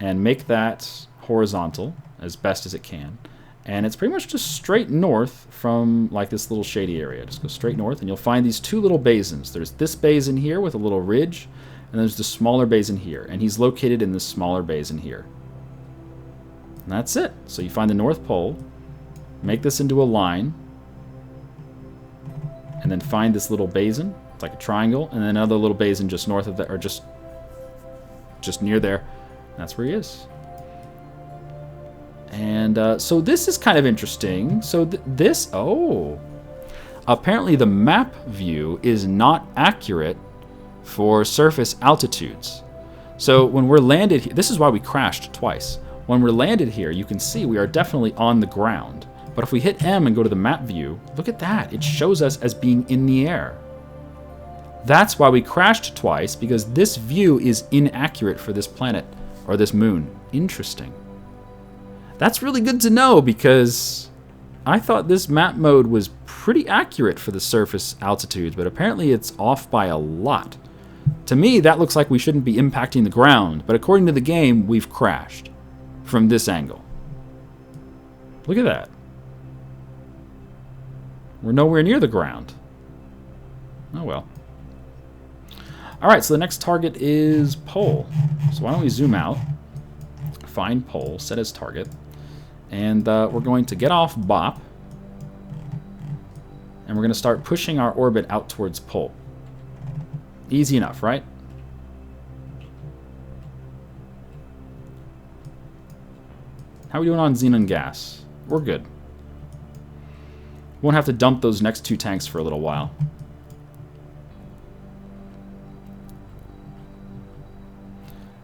and make that horizontal as best as it can. And it's pretty much just straight north from, like, this little shady area. Just go straight north, and you'll find these two little basins. There's this basin here with a little ridge, and there's the smaller basin here. And he's located in this smaller basin here. And that's it. So you find the North Pole, make this into a line, and then find this little basin. It's like a triangle, and then another little basin just north of that, or just near there. And that's where he is. And so this is kind of interesting. So apparently the map view is not accurate for surface altitudes. So when we're landed here, this is why we crashed twice. When we're landed here, you can see we are definitely on the ground. But if we hit M and go to the map view, look at that. It shows us as being in the air. That's why we crashed twice, because this view is inaccurate for this planet, or this moon. Interesting. That's really good to know, because I thought this map mode was pretty accurate for the surface altitudes, but apparently it's off by a lot. To me, that looks like we shouldn't be impacting the ground, but according to the game, we've crashed from this angle. Look at that. We're nowhere near the ground. Oh well. Alright, so the next target is pole. So why don't we zoom out, find pole, set as target, and we're going to get off BOP, and we're going to start pushing our orbit out towards pole. Easy enough, right? How are we doing on xenon gas? We're good. Won't have to dump those next two tanks for a little while.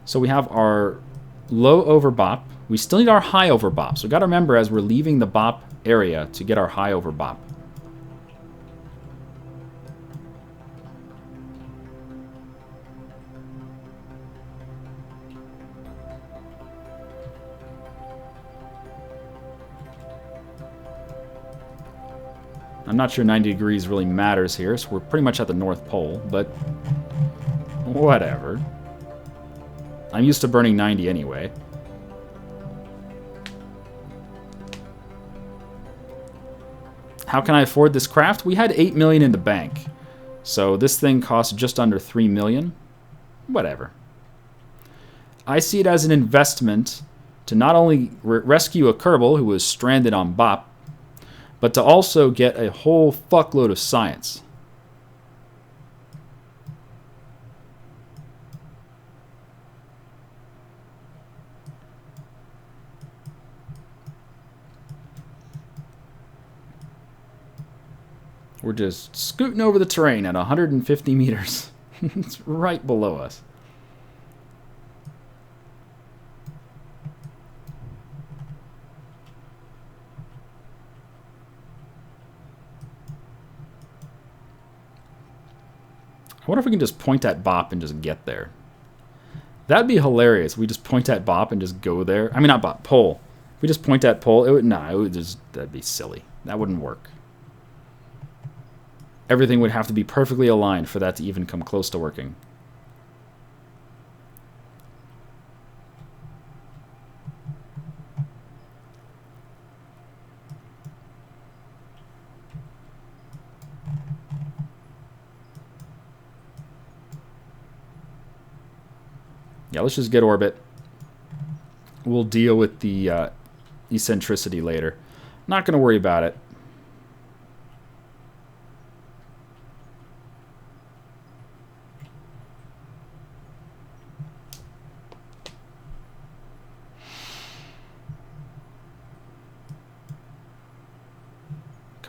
So we have our low over BOP. We still need our high over BOP. So we've got to remember as we're leaving the BOP area to get our high over BOP. I'm not sure 90 degrees really matters here, so we're pretty much at the North Pole, but whatever. I'm used to burning 90 anyway. How can I afford this craft? We had 8 million in the bank. So this thing costs just under 3 million. Whatever. I see it as an investment to not only rescue a Kerbal who was stranded on BOP, but to also get a whole fuckload of science. We're just scooting over the terrain at 150 meters. It's right below us. I wonder if we can just point at BOP and just get there. That'd be hilarious. We just point at BOP and just go there. I mean, not BOP, pole. If we just point at pole, that'd be silly. That wouldn't work. Everything would have to be perfectly aligned for that to even come close to working. Yeah, let's just get orbit. We'll deal with the eccentricity later. Not going to worry about it.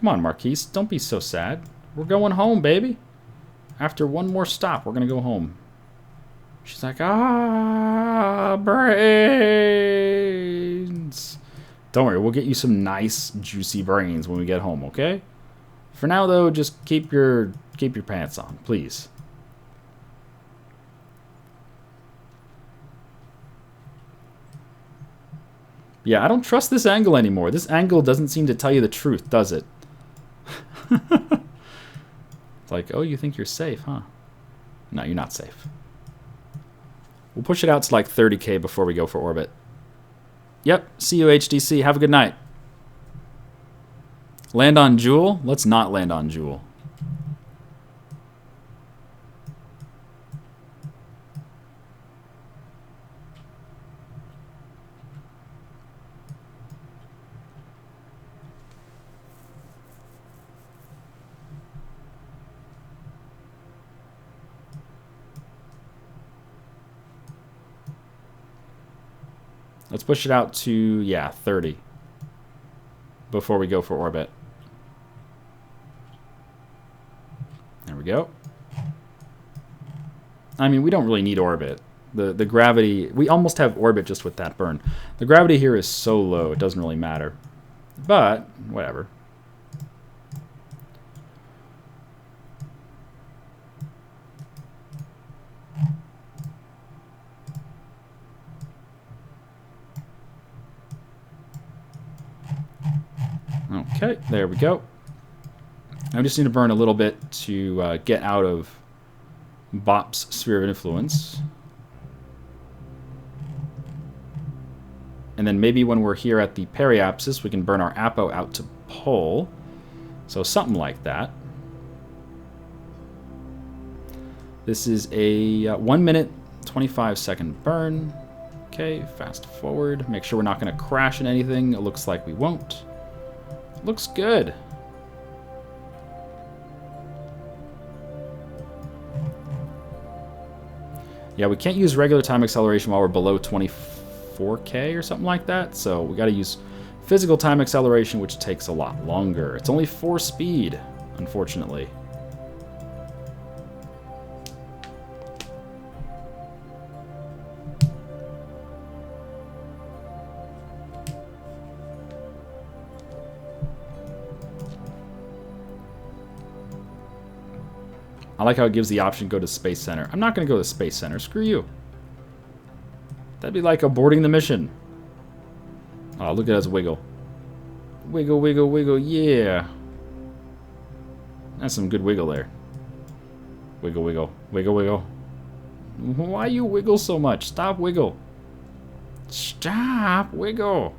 Come on, Marquise. Don't be so sad. We're going home, baby. After one more stop, we're going to go home. She's like, ah, brains. Don't worry, we'll get you some nice, juicy brains when we get home, okay? For now, though, just keep your pants on, please. Yeah, I don't trust this angle anymore. This angle doesn't seem to tell you the truth, does it? It's like, oh, you think you're safe, huh? No, you're not safe. We'll push it out to like 30K before we go for orbit. Yep, see you, HDC. Have a good night. Land on Juul? Let's not land on Juul. Let's push it out to, yeah, 30 before we go for orbit. There we go. I mean, we don't really need orbit. The gravity, we almost have orbit just with that burn. The gravity here is so low, it doesn't really matter. But, whatever. Okay, there we go. I just need to burn a little bit to get out of Bop's sphere of influence. And then maybe when we're here at the periapsis, we can burn our apo out to pole. So something like that. This is a 1 minute, 25 second burn. Okay, fast forward. Make sure we're not going to crash in anything. It looks like we won't. Looks good. Yeah, we can't use regular time acceleration while we're below 24K or something like that, so we got to use physical time acceleration, which takes a lot longer. It's only 4 speed, unfortunately. I like how it gives the option to go to Space Center. I'm not going to go to Space Center. Screw you. That'd be like aborting the mission. Oh, look at us wiggle. Wiggle, wiggle, wiggle, yeah. That's some good wiggle there. Wiggle, wiggle, wiggle, wiggle. Why you wiggle so much? Stop wiggle. Stop wiggle.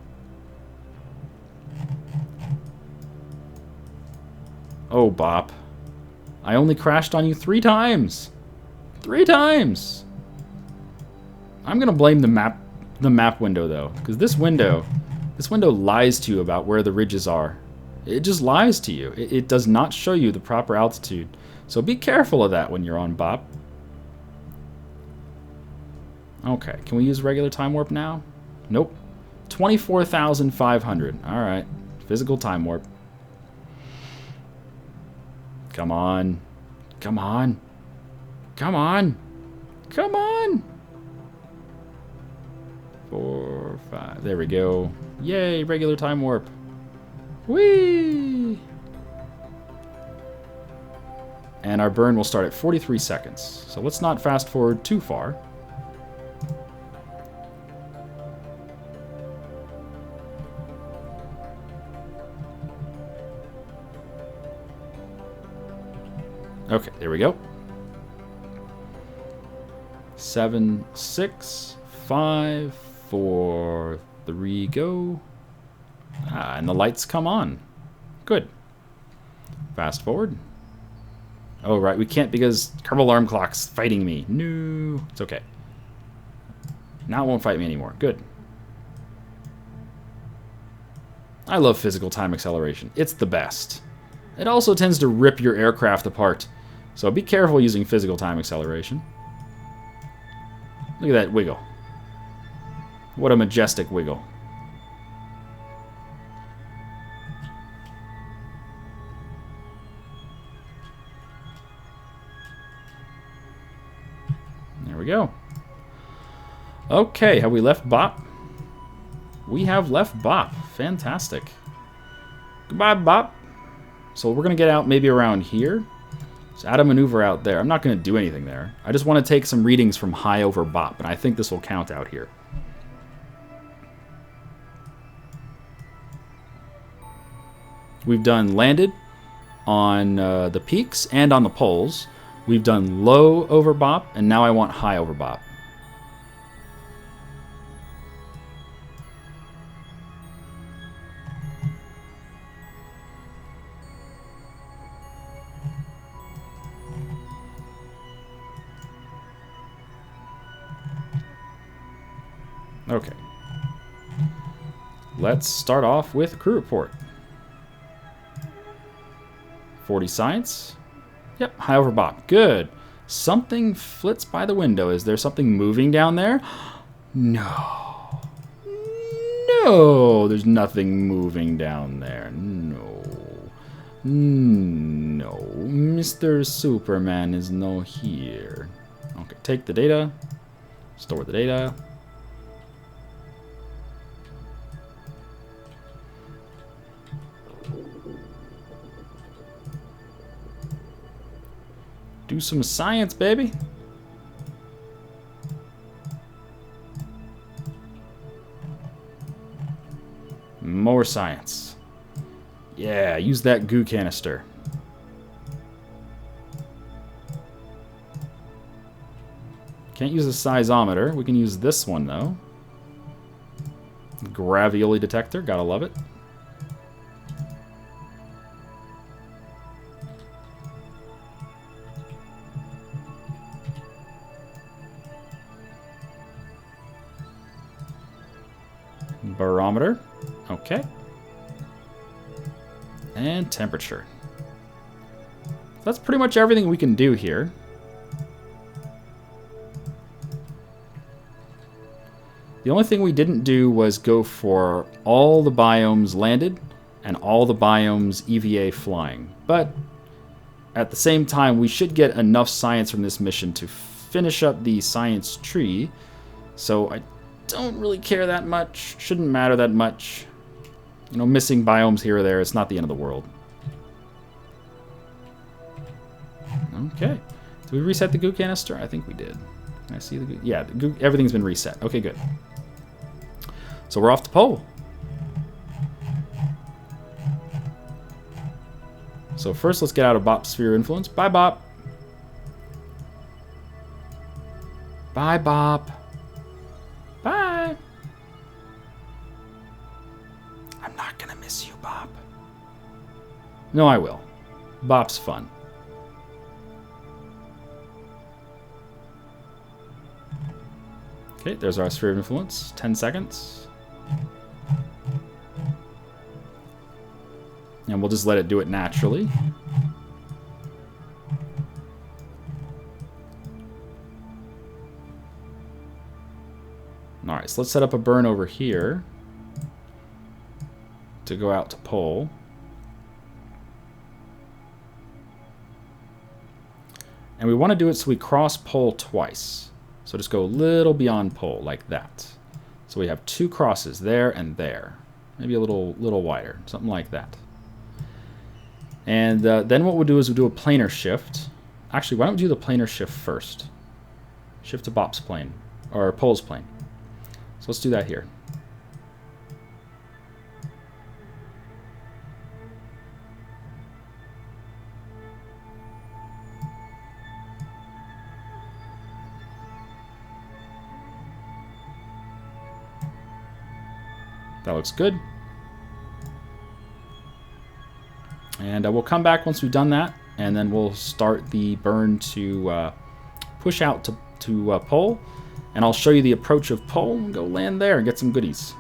Oh, Bop. I only crashed on you 3 times. 3 times. I'm gonna blame the map window though, because this window lies to you about where the ridges are. It just lies to you. It does not show you the proper altitude. So be careful of that when you're on Bop. Okay, can we use regular time warp now? Nope. 24,500. All right, physical time warp. Come on. Come on. Come on. Come on. 4, 5. There we go. Yay, regular time warp. Whee! And our burn will start at 43 seconds. So let's not fast forward too far. Okay, there we go. 7, 6, 5, 4, 3, go. Ah, and the lights come on. Good. Fast forward. Oh, right, we can't because Kerbal alarm clock's fighting me. No, it's okay. Now it won't fight me anymore. Good. I love physical time acceleration. It's the best. It also tends to rip your aircraft apart. So be careful using physical time acceleration. Look at that wiggle. What a majestic wiggle. we go. Okay, have we left Bop? We have left Bop. Fantastic. Goodbye, Bop. So we're going to get out maybe around here. So add a maneuver out there. I'm not going to do anything there. I just want to take some readings from high over Bop, and I think this will count out here. We've done landed on the peaks and on the poles. We've done low over Bop, and now I want high over Bop. Okay. Let's start off with crew report. 40 science. Yep, high over Bop. Good. Something flits by the window. Is there something moving down there? No. No, there's nothing moving down there. No. No. Mr. Superman is no here. Okay, take the data. Store the data. Do some science, baby. More science. Yeah, use that goo canister. Can't use a seismometer. We can use this one, though. Gravioli detector. Gotta love it. Barometer. Okay. And temperature. That's pretty much everything we can do here. The only thing we didn't do was go for all the biomes landed and all the biomes EVA flying. But at the same time, we should get enough science from this mission to finish up the science tree. So I don't really care that much. Shouldn't matter that much. You know, missing biomes here or there, it's not the end of the world. Okay. Did we reset the goo canister? I think we did. Can I see the goo? Yeah, the goo, everything's been reset. Okay, good. So we're off to pole. So first, let's get out of Bop's sphere of influence. Bye, Bop. Bye, Bop. Bye. I'm not gonna miss you, Bop. No, I will. Bop's fun. Okay, there's our sphere of influence. 10 seconds. And we'll just let it do it naturally. Alright, so let's set up a burn over here to go out to pole. And we want to do it so we cross pole twice. So just go a little beyond pole, like that. So we have two crosses there and there. Maybe a little wider, something like that. And then what we'll do is we'll do a planar shift. Actually, why don't we do the planar shift first? Shift to Bop's plane, or pole's plane. So let's do that here. That looks good. And we'll come back once we've done that, and then we'll start the burn to push out to pole. And I'll show you the approach of pole and go land there and get some goodies.